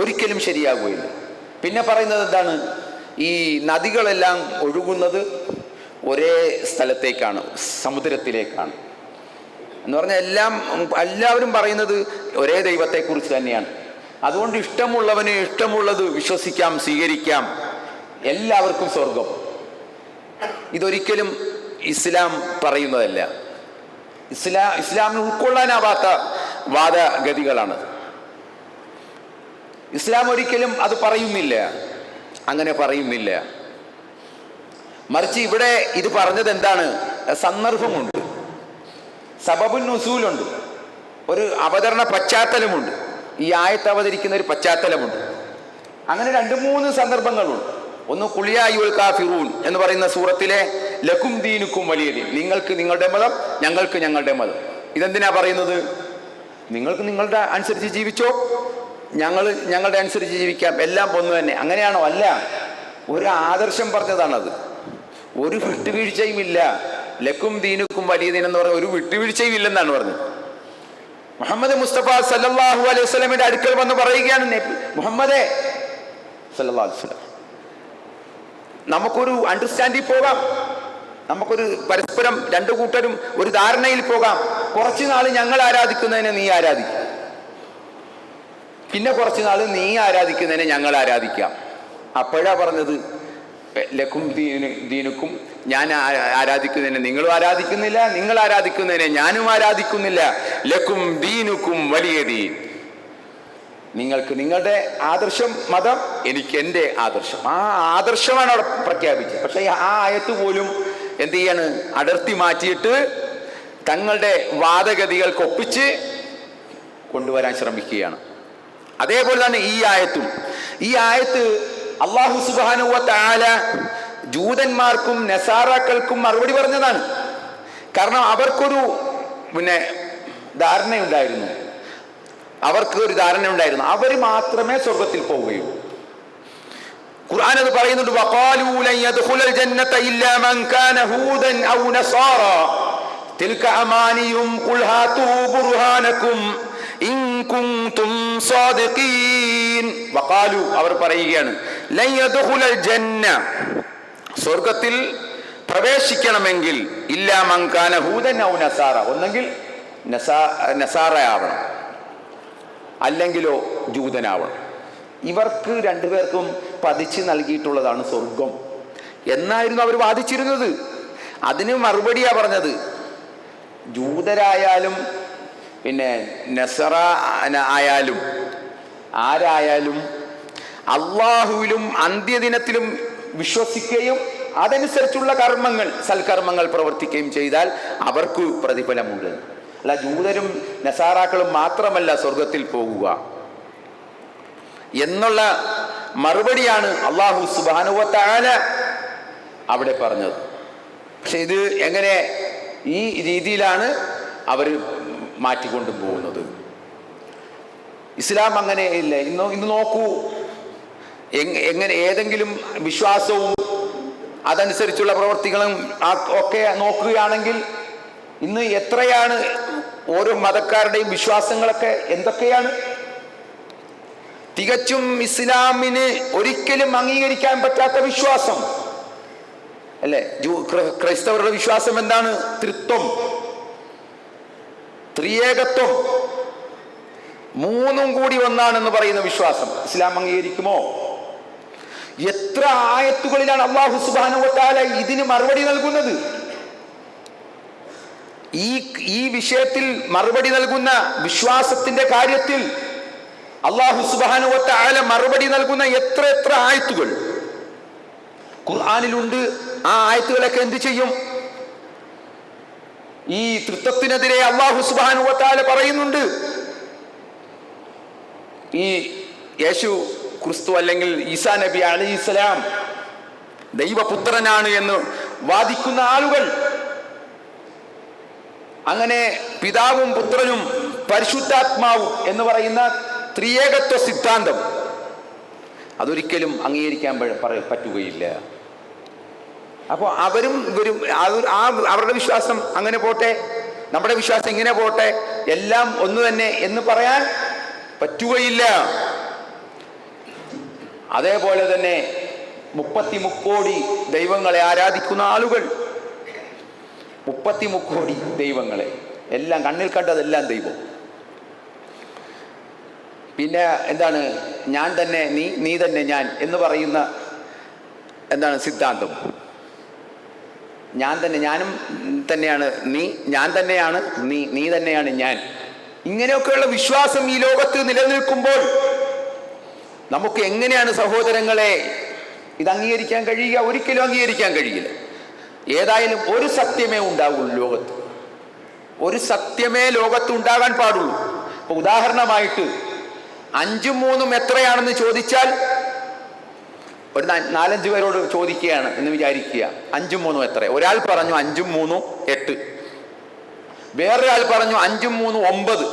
ഒരിക്കലും ശരിയാകുകയില്ല. പിന്നെ പറയുന്നത് എന്താണ്? ഈ നദികളെല്ലാം ഒഴുകുന്നത് ഒരേ സ്ഥലത്തേക്കാണ്, സമുദ്രത്തിലേക്കാണ് എന്ന് പറഞ്ഞാൽ എല്ലാവരും പറയുന്നത് ഒരേ ദൈവത്തെക്കുറിച്ച് തന്നെയാണ്. അതുകൊണ്ട് ഇഷ്ടമുള്ളവന് ഇഷ്ടമുള്ളത് വിശ്വസിക്കാം, സ്വീകരിക്കാം, എല്ലാവർക്കും സ്വർഗം. ഇതൊരിക്കലും ഇസ്ലാം പറയുന്നതല്ല. ഇസ്ലാമിന് ഉൾക്കൊള്ളാനാവാത്ത വാദഗതികളാണ്. ഇസ്ലാം ഒരിക്കലും അത് പറയുന്നില്ല, അങ്ങനെ പറയുന്നില്ല. മറിച്ച് ഇവിടെ ഇത് പറഞ്ഞത് എന്താണ്? സന്ദർഭമുണ്ട്, സബബുൻ നുസൂലുണ്ട്, ഒരു അവതരണ പശ്ചാത്തലമുണ്ട്. ഈ ആയത്ത് അവതരിക്കുന്ന ഒരു പശ്ചാത്തലമുണ്ട്. അങ്ങനെ 2-3 സന്ദർഭങ്ങളുണ്ട്. ഒന്ന് ഖുലിയായുൽ കാഫിറൂൻ എന്ന് പറയുന്ന സൂറത്തിലെ ലക്കും ദീനുക്കും വലിയ ദീൻ, നിങ്ങൾക്ക് നിങ്ങളുടെ മതം, ഞങ്ങൾക്ക് ഞങ്ങളുടെ മതം. ഇതെന്തിനാ പറയുന്നത്? നിങ്ങൾക്ക് നിങ്ങളുടെ അനുസരിച്ച് ജീവിച്ചോ, ഞങ്ങളുടെ അനുസരിച്ച് ജീവിക്കാം, എല്ലാം ഒന്ന് തന്നെ. അങ്ങനെയാണോ? അല്ല, ഒരു ആദർശം പറഞ്ഞതാണത്. ഒരു വിട്ടുവീഴ്ചയും ഇല്ല. ലക്കും ദീനുക്കും വലിയ ദീൻ എന്ന് പറഞ്ഞ ഒരു വിട്ടുവീഴ്ചയും ഇല്ലെന്നാണ് പറഞ്ഞത്. മുഹമ്മദ് മുസ്തഫ സല്ലല്ലാഹു അലൈഹി വസല്ലമയുടെ അടുക്കൽ വന്ന് പറയുകയാണ്, മുഹമ്മദേ സല്ലല്ലാഹു അലൈഹി വസല്ലം, നമുക്കൊരു അണ്ടർസ്റ്റാൻഡിൽ പോകാം, നമുക്കൊരു പരസ്പരം 2 കൂട്ടരും ഒരു ധാരണയിൽ പോകാം. കുറച്ചു നാൾ ഞങ്ങൾ ആരാധിക്കുന്നതിനെ നീ ആരാധിക്കും, പിന്നെ കുറച്ചു നാൾ നീ ആരാധിക്കുന്നതിനെ ഞങ്ങൾ ആരാധിക്കാം. അപ്പോഴാ പറഞ്ഞത് ലക്കും ദീനുക്കും, ഞാൻ ആരാധിക്കുന്നതിനെ നിങ്ങളും ആരാധിക്കുന്നില്ല, നിങ്ങൾ ആരാധിക്കുന്നതിനെ ഞാനും ആരാധിക്കുന്നില്ല. ലക്കും ദീനുക്കും വലിയ ദീൻ, നിങ്ങൾക്ക് നിങ്ങളുടെ ആദർശം മതം, എനിക്ക് എൻ്റെ ആദർശം. ആ ആദർശമാണ് അവിടെ പ്രഖ്യാപിച്ചത്. പക്ഷെ ആ ആയത്ത് പോലും എന്ത് ചെയ്യാണ്? അടർത്തി മാറ്റിയിട്ട് തങ്ങളുടെ വാദഗതികൾക്കൊപ്പിച്ച് കൊണ്ടുവരാൻ ശ്രമിക്കുകയാണ്. അതേപോലെ തന്നെ ഈ ആയത്ത് അല്ലാഹു സുബ്ഹാനഹു വ തആല ജൂതന്മാർക്കും നസാറാക്കൾക്കും മറുപടി പറഞ്ഞതാണ്. കാരണം അവർക്കൊരു ധാരണയുണ്ടായിരുന്നു, അവർ മാത്രമേ സ്വർഗത്തിൽ പോവുകയുള്ളൂ. ഖുർആൻ അത് പറയുന്നുണ്ട്, വഖാലൂ ലൻ യദ്ഖുലൽ ജന്നത ഇല്ലാ മൻ കാന ഹൂദൻ ഔ നസാറ തിൽക അമാനിയും ഖുൽ ഹാതു ബുർഹാനകും ഇൻ കുൻതും സാദിഖീൻ. വഖാലു, അവർ പറയുകയാണ്, ലൻ യദ്ഖുലൽ ജന്ന, സ്വർഗത്തിൽ പ്രവേശിക്കണമെങ്കിൽ ഇല്ലാ മൻ കാന ഹൂദൻ ഔ നസാറ, ഒന്നെങ്കിൽ നസാറയാവണം, അല്ലെങ്കിലോ ജൂതനാവണം. ഇവർക്ക് 2 പേർക്കും പതിച്ച് നൽകിയിട്ടുള്ളതാണ് സ്വർഗം എന്നായിരുന്നു അവർ വാദിച്ചിരുന്നത്. അതിന് മറുപടിയാ പറഞ്ഞത്, ജൂതരായാലും നസറ ആയാലും ആരായാലും അള്ളാഹുവിലും അന്ത്യദിനത്തിലും വിശ്വസിക്കുകയും അതനുസരിച്ചുള്ള സൽക്കർമ്മങ്ങൾ പ്രവർത്തിക്കുകയും ചെയ്താൽ അവർക്ക് പ്രതിഫലമുണ്ട്. അല്ല, ജൂതരും നസാറാക്കളും മാത്രമല്ല സ്വർഗത്തിൽ പോകുക എന്നുള്ള മറുപടിയാണ് അല്ലാഹു സുബ്ഹാനഹു വ തആല അവിടെ പറഞ്ഞത്. പക്ഷെ ഇത് എങ്ങനെ ഈ രീതിയിലാണ് അവർ മാറ്റിക്കൊണ്ടു പോകുന്നത്? ഇസ്ലാം അങ്ങനെ ഇല്ല. ഇന്ന് നോക്കൂ, എങ്ങനെ ഏതെങ്കിലും വിശ്വാസവും അതനുസരിച്ചുള്ള പ്രവർത്തികളും ഒക്കെ നോക്കുകയാണെങ്കിൽ ഇന്ന് എത്രയാണ് ഓരോ മതക്കാരുടെയും വിശ്വാസങ്ങളൊക്കെ എന്തൊക്കെയാണ്? തികച്ചും ഇസ്ലാമിന് ഒരിക്കലും അംഗീകരിക്കാൻ പറ്റാത്ത വിശ്വാസം അല്ലേ? ക്രൈസ്തവരുടെ വിശ്വാസം എന്താണ്? ത്രിത്വം, ത്രിയേകത്വം, മൂന്നും കൂടി ഒന്നാണെന്ന് പറയുന്ന വിശ്വാസം ഇസ്ലാം അംഗീകരിക്കുമോ? എത്ര ആയത്തുകളിലാണ് അല്ലാഹു സുബ്ഹാനഹു വ തആല ഇതിന് മറുപടി നൽകുന്നത്? ഈ വിഷയത്തിൽ മറുപടി നൽകുന്ന വിശ്വാസത്തിന്റെ കാര്യത്തിൽ അല്ലാഹു സുബ്ഹാനഹു വ തആല മറുപടി നൽകുന്ന എത്ര ആയത്തുകൾ ഖുർആനിലുണ്ട്. ആ ആയത്തുകളൊക്കെ എന്ത് ചെയ്യും? ഈ തൃത്വത്തിനെതിരെ അല്ലാഹു സുബ്ഹാനഹു വ തആല പറയുന്നുണ്ട്. ഈ യേശു ക്രിസ്തു അല്ലെങ്കിൽ ഈസാ നബി അലൈഹിസ്സലാം ദൈവപുത്രനാണ് എന്ന് വാദിക്കുന്ന ആളുകൾ, അങ്ങനെ പിതാവും പുത്രനും പരിശുദ്ധാത്മാവും എന്ന് പറയുന്ന ത്രിയേകത്വ സിദ്ധാന്തം അതൊരിക്കലും അംഗീകരിക്കാൻ പറ്റുകയില്ല. അപ്പോൾ അവരും ഇവരും അവരുടെ വിശ്വാസം അങ്ങനെ പോട്ടെ, നമ്മുടെ വിശ്വാസം ഇങ്ങനെ പോട്ടെ, എല്ലാം ഒന്ന് തന്നെ എന്ന് പറയാൻ പറ്റുകയില്ല. അതേപോലെ തന്നെ 33 കോടി ദൈവങ്ങളെ ആരാധിക്കുന്ന ആളുകൾ, 33 കോടി ദൈവങ്ങളെ, എല്ലാം കണ്ണിൽ കണ്ടതെല്ലാം ദൈവം. പിന്നെ എന്താണ്? ഞാൻ തന്നെ നീ, നീ തന്നെ ഞാൻ എന്ന് പറയുന്ന എന്താണ് സിദ്ധാന്തം? ഞാൻ തന്നെ, ഞാനും തന്നെയാണ് നീ, ഞാൻ തന്നെയാണ് നീ, നീ തന്നെയാണ് ഞാൻ. ഇങ്ങനെയൊക്കെയുള്ള വിശ്വാസം ഈ ലോകത്ത് നിലനിൽക്കുമ്പോൾ നമുക്ക് എങ്ങനെയാണ് സഹോദരങ്ങളെ ഇത് അംഗീകരിക്കാൻ കഴിയുക? ഒരിക്കലും അംഗീകരിക്കാൻ കഴിയില്ല. ഏതായാലും ഒരു സത്യമേ ഉണ്ടാവുള്ളൂ ലോകത്ത്, ഒരു സത്യമേ ലോകത്ത് ഉണ്ടാകാൻ പാടുള്ളൂ. ഇപ്പൊ ഉദാഹരണമായിട്ട് 5ഉം 3ഉം എത്രയാണെന്ന് ചോദിച്ചാൽ ഒരു 4-5 പേരോട് ചോദിക്കുകയാണ് എന്ന് വിചാരിക്കുക, 5ഉം 3ഉം എത്ര? ഒരാൾ പറഞ്ഞു 5ഉം 3ഉം 8, വേറൊരാൾ പറഞ്ഞു 5ഉം 3ഉം 9,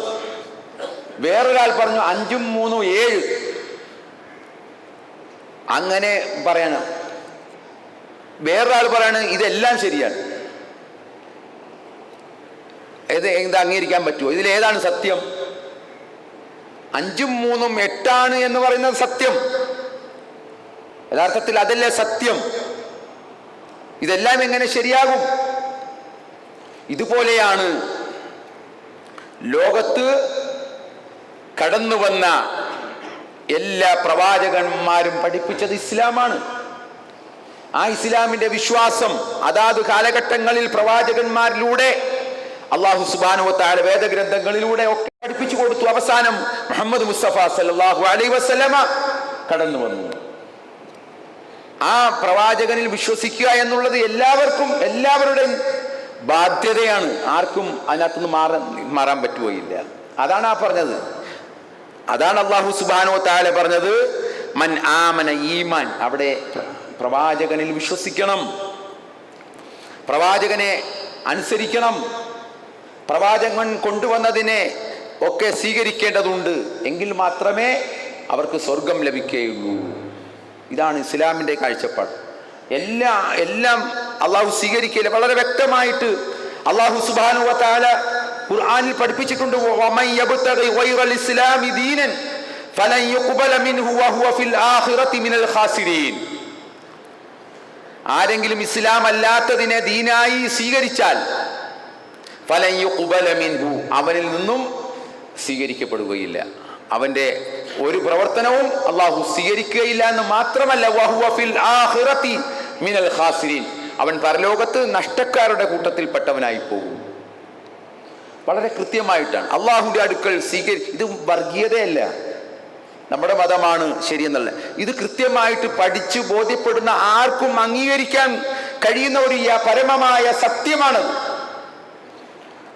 വേറൊരാൾ പറഞ്ഞു 5ഉം 3ഉം 7. അങ്ങനെ പറയണം. വേറൊരാൾ പറയാണ് ഇതെല്ലാം ശരിയാണ്. ഇത് അംഗീകരിക്കാൻ പറ്റുമോ? ഇതിലേതാണ് സത്യം? 5ഉം 3ഉം 8 എന്ന് പറയുന്നത് സത്യം. യഥാർത്ഥത്തിൽ അതല്ലേ സത്യം? ഇതെല്ലാം എങ്ങനെ ശരിയാകും? ഇതുപോലെയാണ് ലോകത്ത് കടന്നു വന്ന എല്ലാ പ്രവാചകന്മാരും പഠിപ്പിച്ചത് ഇസ്ലാമാണ്. ആ ഇസ്ലാമിന്റെ വിശ്വാസം അതാത് കാലഘട്ടങ്ങളിൽ പ്രവാചകന്മാരിലൂടെ അല്ലാഹു സുബ്ഹാനഹു വ തആല വേദഗ്രന്ഥങ്ങളിലൂടെ ഒക്കെ പഠിപ്പിച്ചു കൊടുത്തു. അവസാനം മുഹമ്മദ് മുസ്തഫ സല്ലല്ലാഹു അലൈഹി വസല്ലമ കടന്നു വന്നു. ആ പ്രവാചകനിൽ വിശ്വസിക്കുക എന്നുള്ളത് എല്ലാവരുടെയും ബാധ്യതയാണ്. ആർക്കും അതിനകത്തുനിന്ന് മാറാൻ പറ്റുകയില്ല. അതാണ് ആ പറഞ്ഞത്. അതാണ് അല്ലാഹു സുബ്ഹാനഹു വ തആല പറഞ്ഞത്, മൻ ആമന, ഈമാൻ. അവിടെ പ്രവാചകനിൽ വിശ്വസിക്കണം, പ്രവാചകനെ അനുസരിക്കണം, പ്രവാചകൻ കൊണ്ടുവന്നതിനെ ഒക്കെ സ്വീകരിക്കേണ്ടതുണ്ട്. എങ്കിൽ മാത്രമേ അവർക്ക് സ്വർഗം ലഭിക്കുകയുള്ളൂ. ഇതാണ് ഇസ്ലാമിന്റെ കാഴ്ചപ്പാട്. എല്ലാം അള്ളാഹു സ്വീകരിക്കില്ല. വളരെ വ്യക്തമായിട്ട് അള്ളാഹു സുബ്ഹാനഹു വ തആല ഖുർആനിൽ പഠിപ്പിച്ചിട്ടുണ്ട്, വമൻ യബ്തഗി ഗൈറൽ ഇസ്ലാമി ദീനൻ ഫലൻ യുഖ്ബല മിൻഹു വഹുവ ഫിൽ ആഖിറതി മിനൽ ഖാസിരീൻ. ആരെങ്കിലും ഇസ്ലാം അല്ലാത്തതിനെ ദീനായി സ്വീകരിച്ചാൽ ഫലൻ യുഖ്ബല മിൻഹു, അവനിൽ നിന്നും സ്വീകരിക്കപ്പെടുകയില്ല. അവന്റെ ഒരു പ്രവർത്തനവും അള്ളാഹു സ്വീകരിക്കുകയില്ല എന്ന് മാത്രമല്ല, വഹുവ ഫിൽ ആഖിറതി മിനൽ ഖാസിരീൻ, അവൻ പരലോകത്ത് നഷ്ടക്കാരുടെ കൂട്ടത്തിൽപ്പെട്ടവനായി പോകും. വളരെ കൃത്യമായിട്ടാണ് അള്ളാഹുവിന്റെ അടുക്കൽ ഇത് വർഗീയതയല്ല, നമ്മുടെ മതമാണ് ശരിയെന്നല്ല. ഇത് കൃത്യമായിട്ട് പഠിച്ച് ബോധ്യപ്പെടുന്ന ആർക്കും അംഗീകരിക്കാൻ കഴിയുന്ന ഒരു പരമമായ സത്യമാണത്.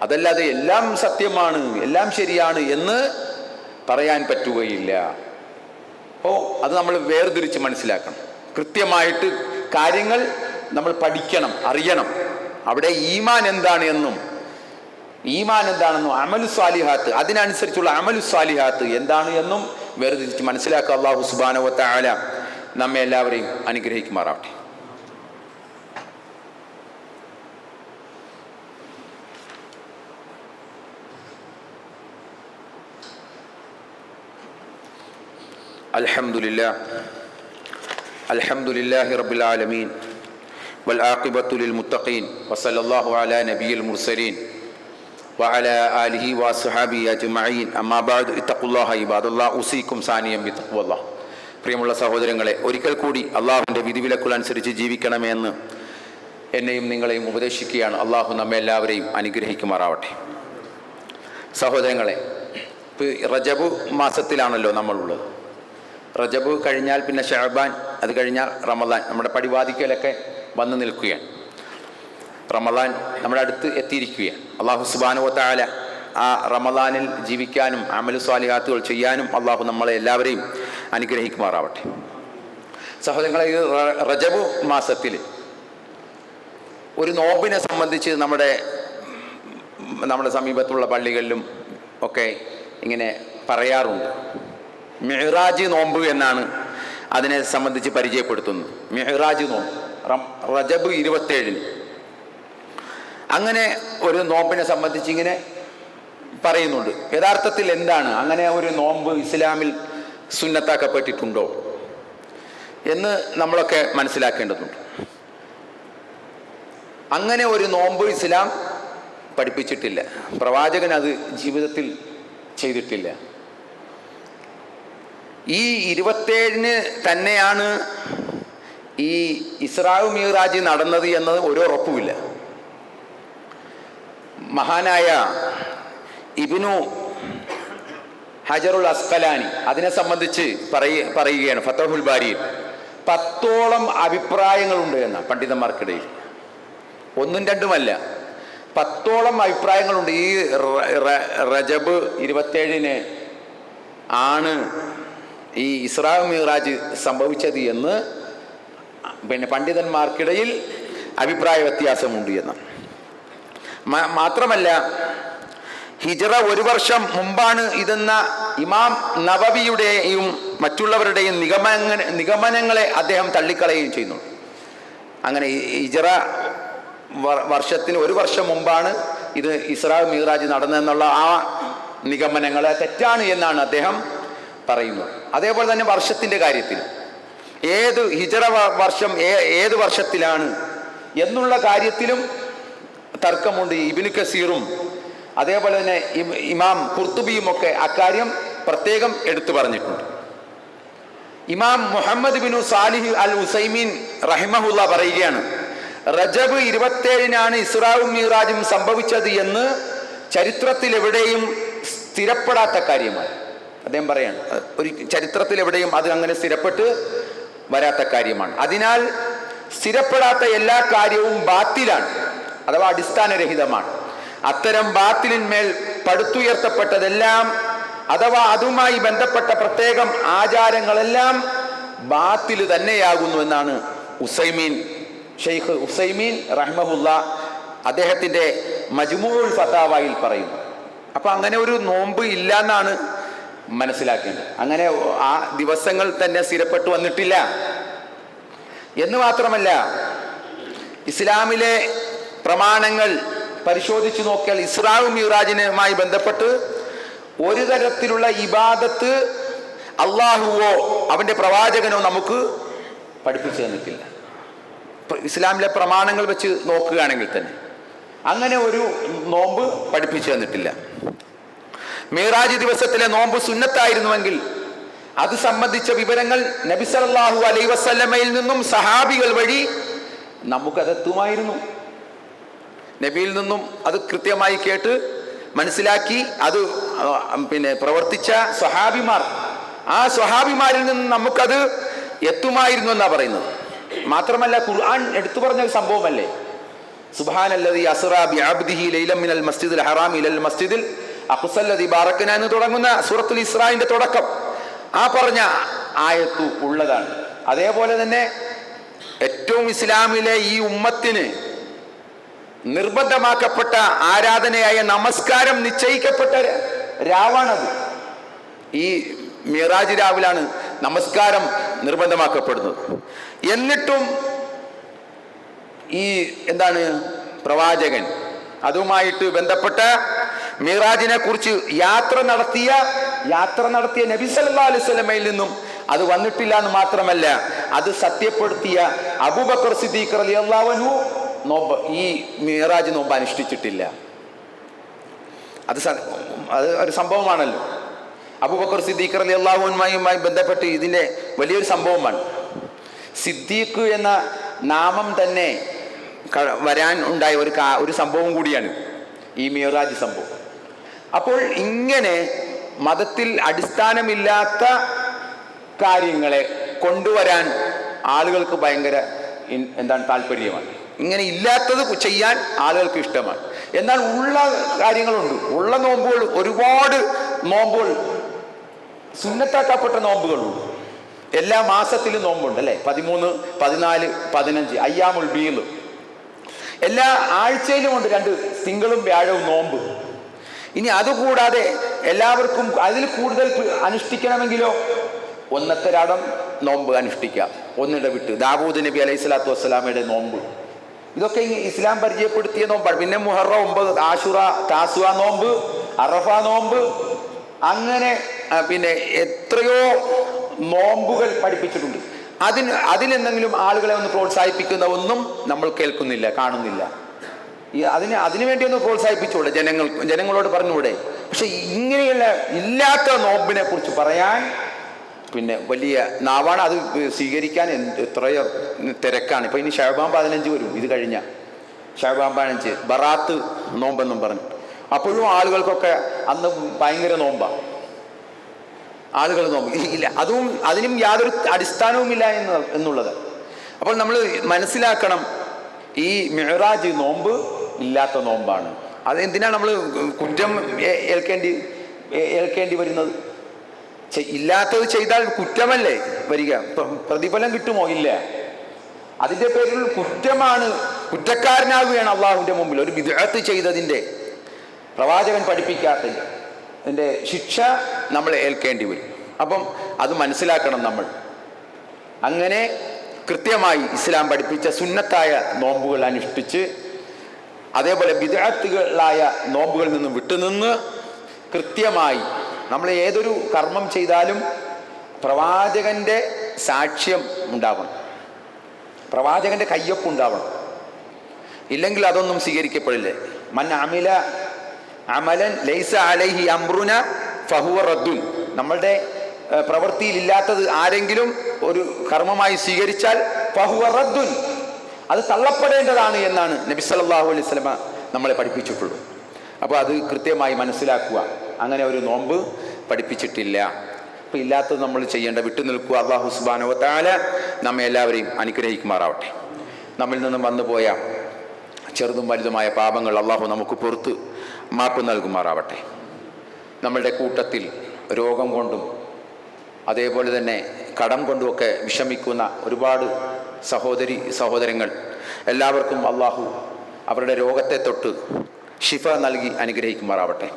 അതല്ലാതെ എല്ലാം സത്യമാണ്, എല്ലാം ശരിയാണ് എന്ന് പറയാൻ പറ്റുകയില്ല. അപ്പോൾ അത് നമ്മൾ വേർതിരിച്ച് മനസ്സിലാക്കണം. കൃത്യമായിട്ട് കാര്യങ്ങൾ നമ്മൾ പഠിക്കണം, അറിയണം. അവിടെ ഈമാൻ എന്താണ് എന്നും അമലു സ്വാലിഹാത്ത്, അതിനനുസരിച്ചുള്ള അമലു സ്വാലിഹാത്ത് എന്താണ് എന്നും വേർതിരിച്ച് മനസ്സിലാക്കുക. അല്ലാഹു സുബ്ഹാനഹു വ തആല നമ്മെ എല്ലാവരെയും അനുഗ്രഹിക്കുമാറാവട്ടെ. അൽഹംദുലില്ലാഹി റബ്ബിൽ ആലമീൻ വൽ ആഖിബത്തു ലിൽ മുത്തഖീൻ വസല്ലല്ലാഹു അലാ നബിയിൽ മുർസലീൻ വഅലാ ആലിഹി വസ്വഹാബിഹി അജ്മഈൻ അമ്മാ ബഅദ് ഇത്തഖുല്ലാഹ ഇബാദല്ലാഹ് ഉസീകും സാനിയം ബിത്തഖ്വല്ലാഹ്. പ്രിയമുള്ള സഹോദരങ്ങളെ, ഒരിക്കൽ കൂടി അള്ളാഹുവിൻ്റെ വിധിവിലക്കുകൾ അനുസരിച്ച് ജീവിക്കണമെന്ന് എന്നെയും നിങ്ങളെയും ഉപദേശിക്കുകയാണ്. അള്ളാഹു നമ്മെ എല്ലാവരെയും അനുഗ്രഹിക്കുമാറാവട്ടെ. സഹോദരങ്ങളെ, റജബ് മാസത്തിലാണല്ലോ നമ്മളുള്ളത്. റജബ് കഴിഞ്ഞാൽ പിന്നെ ഷഅബാൻ, അത് കഴിഞ്ഞാൽ റമദാൻ നമ്മുടെ പടിവാതിക്കലൊക്കെ വന്നു നിൽക്കുകയാണ്. റമദാൻ നമ്മുടെ അടുത്ത് എത്തിയിരിക്കുകയാണ്. അള്ളാഹു സുബ്ഹാനഹു വ തആല ആ റമദാനിൽ ജീവിക്കാനും അമലു സ്വാലിഹാത്തുകൾ ചെയ്യാനും അള്ളാഹു നമ്മളെ എല്ലാവരെയും അനുഗ്രഹിക്കുമാറാവട്ടെ. സഹോദരങ്ങളെ, ഈ റജബ് മാസത്തിൽ ഒരു നോമ്പിനെ സംബന്ധിച്ച് നമ്മുടെ സമീപത്തുള്ള പള്ളികളിലും ഒക്കെ ഇങ്ങനെ പറയാറുണ്ട്. മിഅ്റാജ് നോമ്പ് എന്നാണ് അതിനെ സംബന്ധിച്ച് പരിചയപ്പെടുത്തുന്നത്. മിഅ്റാജ് നോമ്പ് റജബ് 27 അങ്ങനെ ഒരു നോമ്പിനെ സംബന്ധിച്ച് ഇങ്ങനെ പറയുന്നുണ്ട്. യഥാർത്ഥത്തിൽ എന്താണ് അങ്ങനെ ഒരു നോമ്പ് ഇസ്ലാമിൽ സുന്നത്താക്കപ്പെട്ടിട്ടുണ്ടോ എന്ന് നമ്മളൊക്കെ മനസ്സിലാക്കേണ്ടതുണ്ട്. അങ്ങനെ ഒരു നോമ്പ് ഇസ്ലാം പഠിപ്പിച്ചിട്ടില്ല. പ്രവാചകൻ അത് ജീവിതത്തിൽ ചെയ്തിട്ടില്ല. ഈ 27 തന്നെയാണ് ഈ ഇസ്രാ മിഅ്റാജ് നടന്നത് എന്നത് ഒരു ഉറപ്പുമില്ല. മഹാനായ ഇബ്നു ഹജറുൽ അസ്ഖലാനി അതിനെ സംബന്ധിച്ച് പറയുകയാണ് ഫതഹുൽ ബാരിയിൽ. 10ഓളം അഭിപ്രായങ്ങളുണ്ട് എന്ന പണ്ഡിതന്മാർക്കിടയിൽ, ഒന്നും രണ്ടുമല്ല, 10ഓളം അഭിപ്രായങ്ങളുണ്ട്. ഈ റജബ് 27 ആണ് ഈ ഇസ്രാ മിഅ്റാജ് സംഭവിച്ചത് എന്ന് പിന്നെ പണ്ഡിതന്മാർക്കിടയിൽ അഭിപ്രായ വ്യത്യാസമുണ്ട് എന്ന്. മാത്രമല്ല, ഹിജ്റ 1 വർഷം മുമ്പാണ് ഇതെന്ന ഇമാം നവവിയുടെയും മറ്റുള്ളവരുടെയും നിഗമനങ്ങളെ അദ്ദേഹം തള്ളിക്കളയുകയും ചെയ്യുന്നു. അങ്ങനെ ഹിജ്റ വർഷത്തിന് 1 വർഷം മുമ്പാണ് ഇത് ഇസ്രാ മിഅ്റാജ് നടന്നതെന്നുള്ള ആ നിഗമനങ്ങളെ തെറ്റാണ് എന്നാണ് അദ്ദേഹം പറയുന്നത്. അതേപോലെ തന്നെ വർഷത്തിൻ്റെ കാര്യത്തിൽ ഏത് ഹിജ്റ വർഷം ഏത് വർഷത്തിലാണ് എന്നുള്ള കാര്യത്തിലും തർക്കമുണ്ട്. ഇബ്നു കസീറും അതേപോലെ തന്നെ ഇമാം ഖുർത്തുബിയും ഒക്കെ അക്കാര്യം പ്രത്യേകം എടുത്തു പറഞ്ഞിട്ടുണ്ട്. ഇമാം മുഹമ്മദ് ബിൻ സാലിഹ് അൽ ഉസൈമീൻ റഹിമഹുല്ല പറയുകയാണ്, റജബ് 27 ഇസ്രാവും മിഅ്റാജും സംഭവിച്ചത് എന്ന് ചരിത്രത്തിൽ എവിടെയും സ്ഥിരപ്പെടാത്ത കാര്യമാണ്. അദ്ദേഹം പറയാണ്, ഒരു ചരിത്രത്തിൽ എവിടെയും അത് അങ്ങനെ സ്ഥിരപ്പെട്ട് വരാത്ത കാര്യമാണ്. അതിനാൽ സ്ഥിരപ്പെടാത്ത എല്ലാ കാര്യവും ബാത്തിലാണ്, അഥവാ അടിസ്ഥാനരഹിതമാണ്. അത്തരം ബാത്തിലിന്മേൽ പടുത്തുയർത്തപ്പെട്ടതെല്ലാം അഥവാ അതുമായി ബന്ധപ്പെട്ട പ്രത്യേകം ആചാരങ്ങളെല്ലാം ബാത്തിൽ തന്നെയാകുന്നു എന്നാണ് ഷെയ്ഖ് ഉസൈമീൻ റഹ്മഹുല്ല അദ്ദേഹത്തിൻ്റെ മജ്മൂഉൽ ഫതാവയിൽ പറയുന്നു. അപ്പം അങ്ങനെ ഒരു നോമ്പ് ഇല്ല എന്നാണ് മനസ്സിലാക്കേണ്ടത്. അങ്ങനെ ആ ദിവസങ്ങൾ തന്നെ സ്ഥിരപ്പെട്ടു വന്നിട്ടില്ല എന്ന് മാത്രമല്ല, ഇസ്ലാമിലെ പ്രമാണങ്ങൾ പരിശോധിച്ചു നോക്കിയാൽ ഇസ്രാ മിഅ്റാജിനുമായി ബന്ധപ്പെട്ട് ഒരു തരത്തിലുള്ള ഇബാദത്ത് അള്ളാഹുവോ അവൻ്റെ പ്രവാചകനോ നമുക്ക് പഠിപ്പിച്ചു തന്നിട്ടില്ല. ഇസ്ലാമിലെ പ്രമാണങ്ങൾ വെച്ച് നോക്കുകയാണെങ്കിൽ തന്നെ അങ്ങനെ ഒരു നോമ്പ് പഠിപ്പിച്ചു തന്നിട്ടില്ല. മിഅ്റാജ് ദിവസത്തിലെ നോമ്പ് സുന്നത്തായിരുന്നുവെങ്കിൽ അത് സംബന്ധിച്ച വിവരങ്ങൾ നബി സല്ലല്ലാഹു അലൈഹി വസല്ലമയിൽ നിന്നും സഹാബികൾ വഴി നമുക്കതെത്തുമായിരുന്നു. നബിയിൽ നിന്നും അത് കൃത്യമായി കേട്ട് മനസ്സിലാക്കി അത് പിന്നെ പ്രവർത്തിച്ച സ്വഹാബിമാർ, ആ സ്വഹാബിമാരിൽ നിന്ന് നമുക്കത് എത്തുമായിരുന്നു എന്നാണ് പറയുന്നത്. മാത്രമല്ല, ഖുർആൻ എടുത്തു പറഞ്ഞ സംഭവമല്ലേ, സുബ്ഹാനല്ലദീ അസ്റാ ബിഅബ്ദിഹി ലൈലൻ മിനൽ മസ്ജിദിൽ ഹറാം ഇലൽ മസ്ജിദിൽ അഖ്സല്ലദീ ബാറക്നാ എന്ന് തുടങ്ങുന്ന സൂറത്തുൽ ഇസ്രാഇന്റെ തുടക്കം ആ പറഞ്ഞ ആയത്ത് ഉള്ളതാണ്. അതേപോലെ തന്നെ ഏറ്റവും ഇസ്ലാമിലെ ഈ ഉമ്മത്തിന് നിർബന്ധമാക്കപ്പെട്ട ആരാധനയായ നമസ്കാരം നിശ്ചയിക്കപ്പെട്ട രാവാണത്. ഈ മിഅ്റാജ് രാവിലാണ് നമസ്കാരം നിർബന്ധമാക്കപ്പെടുന്നത്. എന്നിട്ടും ഈ പ്രവാചകൻ അതുമായിട്ട് ബന്ധപ്പെട്ട മിഅ്റാജിനെ കുറിച്ച് യാത്ര നടത്തിയ നബി സല്ലല്ലാഹു അലൈഹി വസല്ലമയിൽ നിന്നും അത് വന്നിട്ടില്ല എന്ന് മാത്രമല്ല, അത് സത്യപ്പെടുത്തിയ അബൂബക്കർ സിദ്ദീഖ് റളിയല്ലാഹു അൻഹു നോമ്പ്, ഈ മിഅ്റാജ് നോമ്പ് അനുഷ്ഠിച്ചിട്ടില്ല. അത് ഒരു സംഭവമാണല്ലോ. അബൂബക്കർ സിദ്ദീഖ് റളിയല്ലാഹു അൻഹുമായി ബന്ധപ്പെട്ട് ഇതിൻ്റെ വലിയൊരു സംഭവമാണ്. സിദ്ദീഖ് എന്ന നാമം തന്നെ വരാൻ ഉണ്ടായ ഒരു സംഭവം കൂടിയാണ് ഈ മിഅ്റാജ് സംഭവം. അപ്പോൾ ഇങ്ങനെ മതത്തിൽ അടിസ്ഥാനമില്ലാത്ത കാര്യങ്ങളെ കൊണ്ടുവരാൻ ആളുകൾക്ക് ഭയങ്കര താല്പര്യമാണ്. ഇങ്ങനെ ഇല്ലാത്തത് ചെയ്യാൻ ആളുകൾക്ക് ഇഷ്ടമാണ്. എന്നാൽ ഉള്ള കാര്യങ്ങളുണ്ട്, ഉള്ള നോമ്പുകൾ, ഒരുപാട് നോമ്പുകൾ, സുന്നത്താക്കപ്പെട്ട നോമ്പുകളുണ്ട്. എല്ലാ മാസത്തിലും നോമ്പുണ്ട് അല്ലേ? 13, 14, 15 അയ്യാമുൽ ബീദ്. എല്ലാ ആഴ്ചയിലും ഉണ്ട് 2 തിങ്കളും വ്യാഴവും നോമ്പ്. ഇനി അതുകൂടാതെ എല്ലാവർക്കും അതിൽ കൂടുതൽ അനുഷ്ഠിക്കണമെങ്കിലോ ഒന്നത്തരാടം നോമ്പ് അനുഷ്ഠിക്കാം, ഒന്നിട വിട്ട്. ദാവൂദ് നബി അലൈഹി സ്വലാത്തു വസ്സലാമയുടെ നോമ്പ്, ഇതൊക്കെ ഇസ്ലാം പരിചയപ്പെടുത്തിയ നോമ്പാണ്. പിന്നെ മുഹറം 9, ആശുറ, താസുവ നോമ്പ്, അറഫ നോമ്പ്, അങ്ങനെ പിന്നെ എത്രയോ നോമ്പുകൾ പഠിപ്പിച്ചിട്ടുണ്ട്. അതിനെന്തെങ്കിലും ആളുകളെ ഒന്ന് പ്രോത്സാഹിപ്പിക്കുന്ന ഒന്നും നമ്മൾ കേൾക്കുന്നില്ല, കാണുന്നില്ല. അതിനു വേണ്ടി ഒന്ന് പ്രോത്സാഹിപ്പിച്ചൂടെ? ജനങ്ങളോട് പറഞ്ഞൂടെ? പക്ഷെ ഇങ്ങനെയുള്ള ഇല്ലാത്ത നോമ്പിനെ കുറിച്ച് പറയാൻ പിന്നെ വലിയ നാവാണ്. അത് സ്വീകരിക്കാൻ എത്രയോ തിരക്കാണ്. ഇപ്പൊ ഇനി ശഅബാൻ 15 വരും, ഇത് കഴിഞ്ഞ ശഅബാൻ 15 ബറാത്ത് നോമ്പെന്നും പറഞ്ഞു. അപ്പോഴും ആളുകൾക്കൊക്കെ അന്ന് ഭയങ്കര നോമ്പാണ്. ആളുകൾ നോമ്പ് ഇല്ല, അതിനും യാതൊരു അടിസ്ഥാനവുമില്ല എന്നുള്ളത്. അപ്പോൾ നമ്മൾ മനസ്സിലാക്കണം, ഈ മിഅ്റാജ് നോമ്പ് ഇല്ലാത്ത നോമ്പാണ്. അതെന്തിനാണ് നമ്മൾ കുറ്റം ഏൽക്കേണ്ടി വരുന്നത്? ഇല്ലാത്തത് ചെയ്താൽ കുറ്റമല്ലേ വരിക? പ്രതിഫലം കിട്ടുമോ? ഇല്ല. അതിൻ്റെ പേരിൽ കുറ്റമാണ്, കുറ്റക്കാരനാവുകയാണ് അള്ളാഹുവിൻ്റെ മുമ്പിൽ. ഒരു ബിദ്അത്ത് ചെയ്തതിൻ്റെ, പ്രവാചകൻ പഠിപ്പിക്കാത്തതിൻ്റെ ശിക്ഷ നമ്മൾ ഏൽക്കേണ്ടി വരും. അപ്പം അത് മനസ്സിലാക്കണം നമ്മൾ. അങ്ങനെ കൃത്യമായി ഇസ്ലാം പഠിപ്പിച്ച സുന്നത്തായ നോമ്പുകൾ അനുഷ്ഠിച്ച്, അതേപോലെ ബിദ്അത്തുകളായ നോമ്പുകളിൽ നിന്നും വിട്ടുനിന്ന് കൃത്യമായി നമ്മൾ ഏതൊരു കർമ്മം ചെയ്താലും പ്രവാചകന്റെ സാക്ഷ്യം ഉണ്ടാവണം, പ്രവാചകന്റെ കയ്യൊപ്പ് ഉണ്ടാവണം. ഇല്ലെങ്കിൽ അതൊന്നും സ്വീകരിക്കപ്പെടില്ല. മൻ അമില അമലൻ ലൈസ അലൈഹി അംറുന ഫഹുവ റദ്ദുൻ. നമ്മളുടെ പ്രവൃത്തിയിൽ ഇല്ലാത്തത് ആരെങ്കിലും ഒരു കർമ്മമായി സ്വീകരിച്ചാൽ ഫഹുവ റദ്ദുൻ, അത് തള്ളപ്പെടേണ്ടതാണ് എന്നാണ് നബി സല്ലല്ലാഹു അലൈഹി വസല്ലമ നമ്മളെ പഠിപ്പിച്ചിട്ടുള്ളൂ. അപ്പോൾ അത് കൃത്യമായി മനസ്സിലാക്കുക. അങ്ങനെ ഒരു നോമ്പ് പഠിപ്പിച്ചിട്ടില്ല. അപ്പം ഇല്ലാത്തത് നമ്മൾ ചെയ്യേണ്ട വിട്ടുനിൽക്കുക. അല്ലാഹു സുബ്ഹാനഹു വ തആല നമ്മെ എല്ലാവരെയും അനുഗ്രഹിക്കുമാറാവട്ടെ. നമ്മിൽ നിന്നും വന്നുപോയ ചെറുതും വലുതുമായ പാപങ്ങൾ അല്ലാഹു നമുക്ക് പുറത്ത് മാപ്പ് നൽകുമാറാവട്ടെ. നമ്മളുടെ കൂട്ടത്തിൽ രോഗം കൊണ്ടും അതേപോലെ തന്നെ കടം കൊണ്ടുമൊക്കെ വിഷമിക്കുന്ന ഒരുപാട് സഹോദരങ്ങൾ, എല്ലാവർക്കും അല്ലാഹു അവരുടെ രോഗത്തെ തൊട്ട് ശിഫ നൽകി അനുഗ്രഹിക്കുമാറാവട്ടെ.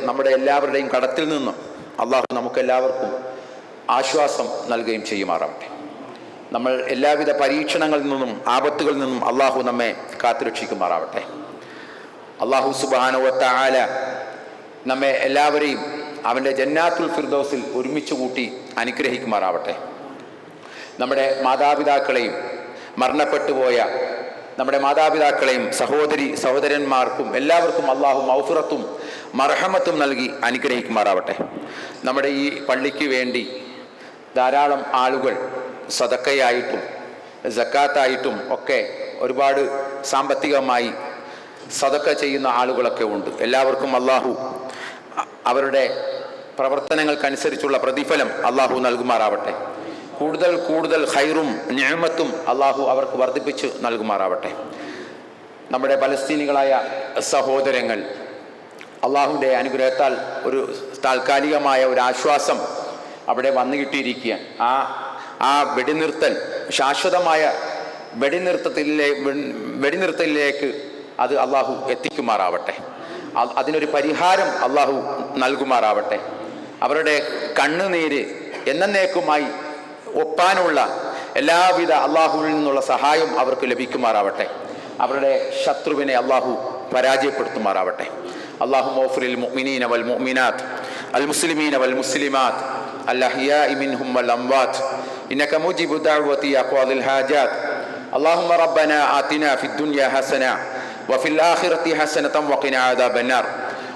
നമ്മുടെ എല്ലാവരുടെയും കടത്തിൽ നിന്നും അല്ലാഹു നമുക്കെല്ലാവർക്കും ആശ്വാസം നൽകുകയും ചെയ്യുമാറാവട്ടെ. നമ്മൾ എല്ലാവിധ പരീക്ഷണങ്ങളിൽ നിന്നും ആപത്തുകളിൽ നിന്നും അല്ലാഹു നമ്മെ കാത്തുരക്ഷിക്കുമാറാവട്ടെ. അല്ലാഹു സുബ്ഹാനഹു വ തആല നമ്മെ എല്ലാവരെയും അവൻ്റെ ജന്നാത്തുൽ ഫിർദൗസിൽ ഒരുമിച്ച് കൂട്ടി അനുഗ്രഹിക്കുമാറാവട്ടെ. നമ്മുടെ മാതാപിതാക്കളെയും, മരണപ്പെട്ടു പോയ നമ്മുടെ മാതാപിതാക്കളെയും സഹോദരന്മാർക്കും എല്ലാവർക്കും അല്ലാഹു മഗ്ഫിറത്തും മർഹമത്തും നൽകി അനുഗ്രഹിക്കുമാറാവട്ടെ. നമ്മുടെ ഈ പള്ളിക്ക് വേണ്ടി ധാരാളം ആളുകൾ സദക്കയായിട്ടും സക്കാത്തായിട്ടും ഒക്കെ ഒരുപാട് സാമ്പത്തികമായി സദക്ക ചെയ്യുന്ന ആളുകളൊക്കെ ഉണ്ട്. എല്ലാവർക്കും അല്ലാഹു അവരുടെ പ്രവർത്തനങ്ങൾക്കനുസരിച്ചുള്ള പ്രതിഫലം അല്ലാഹു നൽകുമാറാവട്ടെ. കൂടുതൽ കൂടുതൽ ഖൈറും നിഅമത്തും അല്ലാഹു അവർക്ക് വർദ്ധിപ്പിച്ച് നൽകുമാറാവട്ടെ. നമ്മുടെ പലസ്തീനികളായ സഹോദരങ്ങൾ അല്ലാഹുവിൻ്റെ അനുഗ്രഹത്താൽ ഒരു താൽക്കാലികമായ ഒരു ആശ്വാസം അവിടെ വന്നു കിട്ടിയിരിക്കുകയാണ്. ആ വെടിനിർത്തൽ ശാശ്വതമായ വെടിനിർത്തലിലേക്ക് അത് അല്ലാഹു എത്തിക്കുമാറാവട്ടെ. അതിനൊരു പരിഹാരം അല്ലാഹു നൽകുമാറാവട്ടെ. അവരുടെ കണ്ണുനീര് എന്നേക്കുമായി ഒപ്പാനുള്ള എല്ലാവിധ അല്ലാഹുവിൽ നിന്നുള്ള സഹായം അവർക്ക് ലഭിക്കുമാറാവട്ടെ. അവരുടെ ശത്രുവിനെ അല്ലാഹു പരാജയപ്പെടുത്തുമാറാവട്ടെ. اللهم اغفر للمؤمنين والمؤمنات المسلمين والمسلمات الأحياء منهم والأموات إنك مجيب دعوة أقواض الحاجات. اللهم ربنا آتنا في الدنيا حسنة وفي الآخرة حسنة وقنا عذاب النار.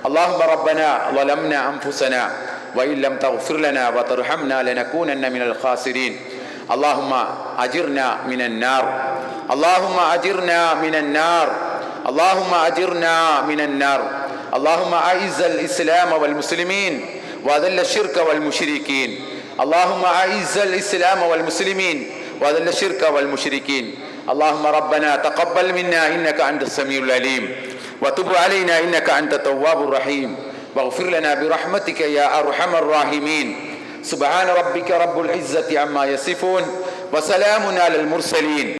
اللهم ربنا ظلمنا أنفسنا وإن لم تغفر لنا وترحمنا لنكونن من الخاسرين. اللهم أجرنا من النار. اللهم أجرنا من النار. اللهم أجرنا من النار. اللهم أعز الإسلام والمسلمين وأذل الشرك والمشركين. اللهم أعز الإسلام والمسلمين وأذل الشرك والمشركين. اللهم ربنا تقبل منا إنك أنت السميع العليم وتب علينا إنك أنت التواب الرحيم واغفر لنا برحمتك يا أرحم الراحمين. سبحان ربك رب العزة عما يصفون وسلام على المرسلين.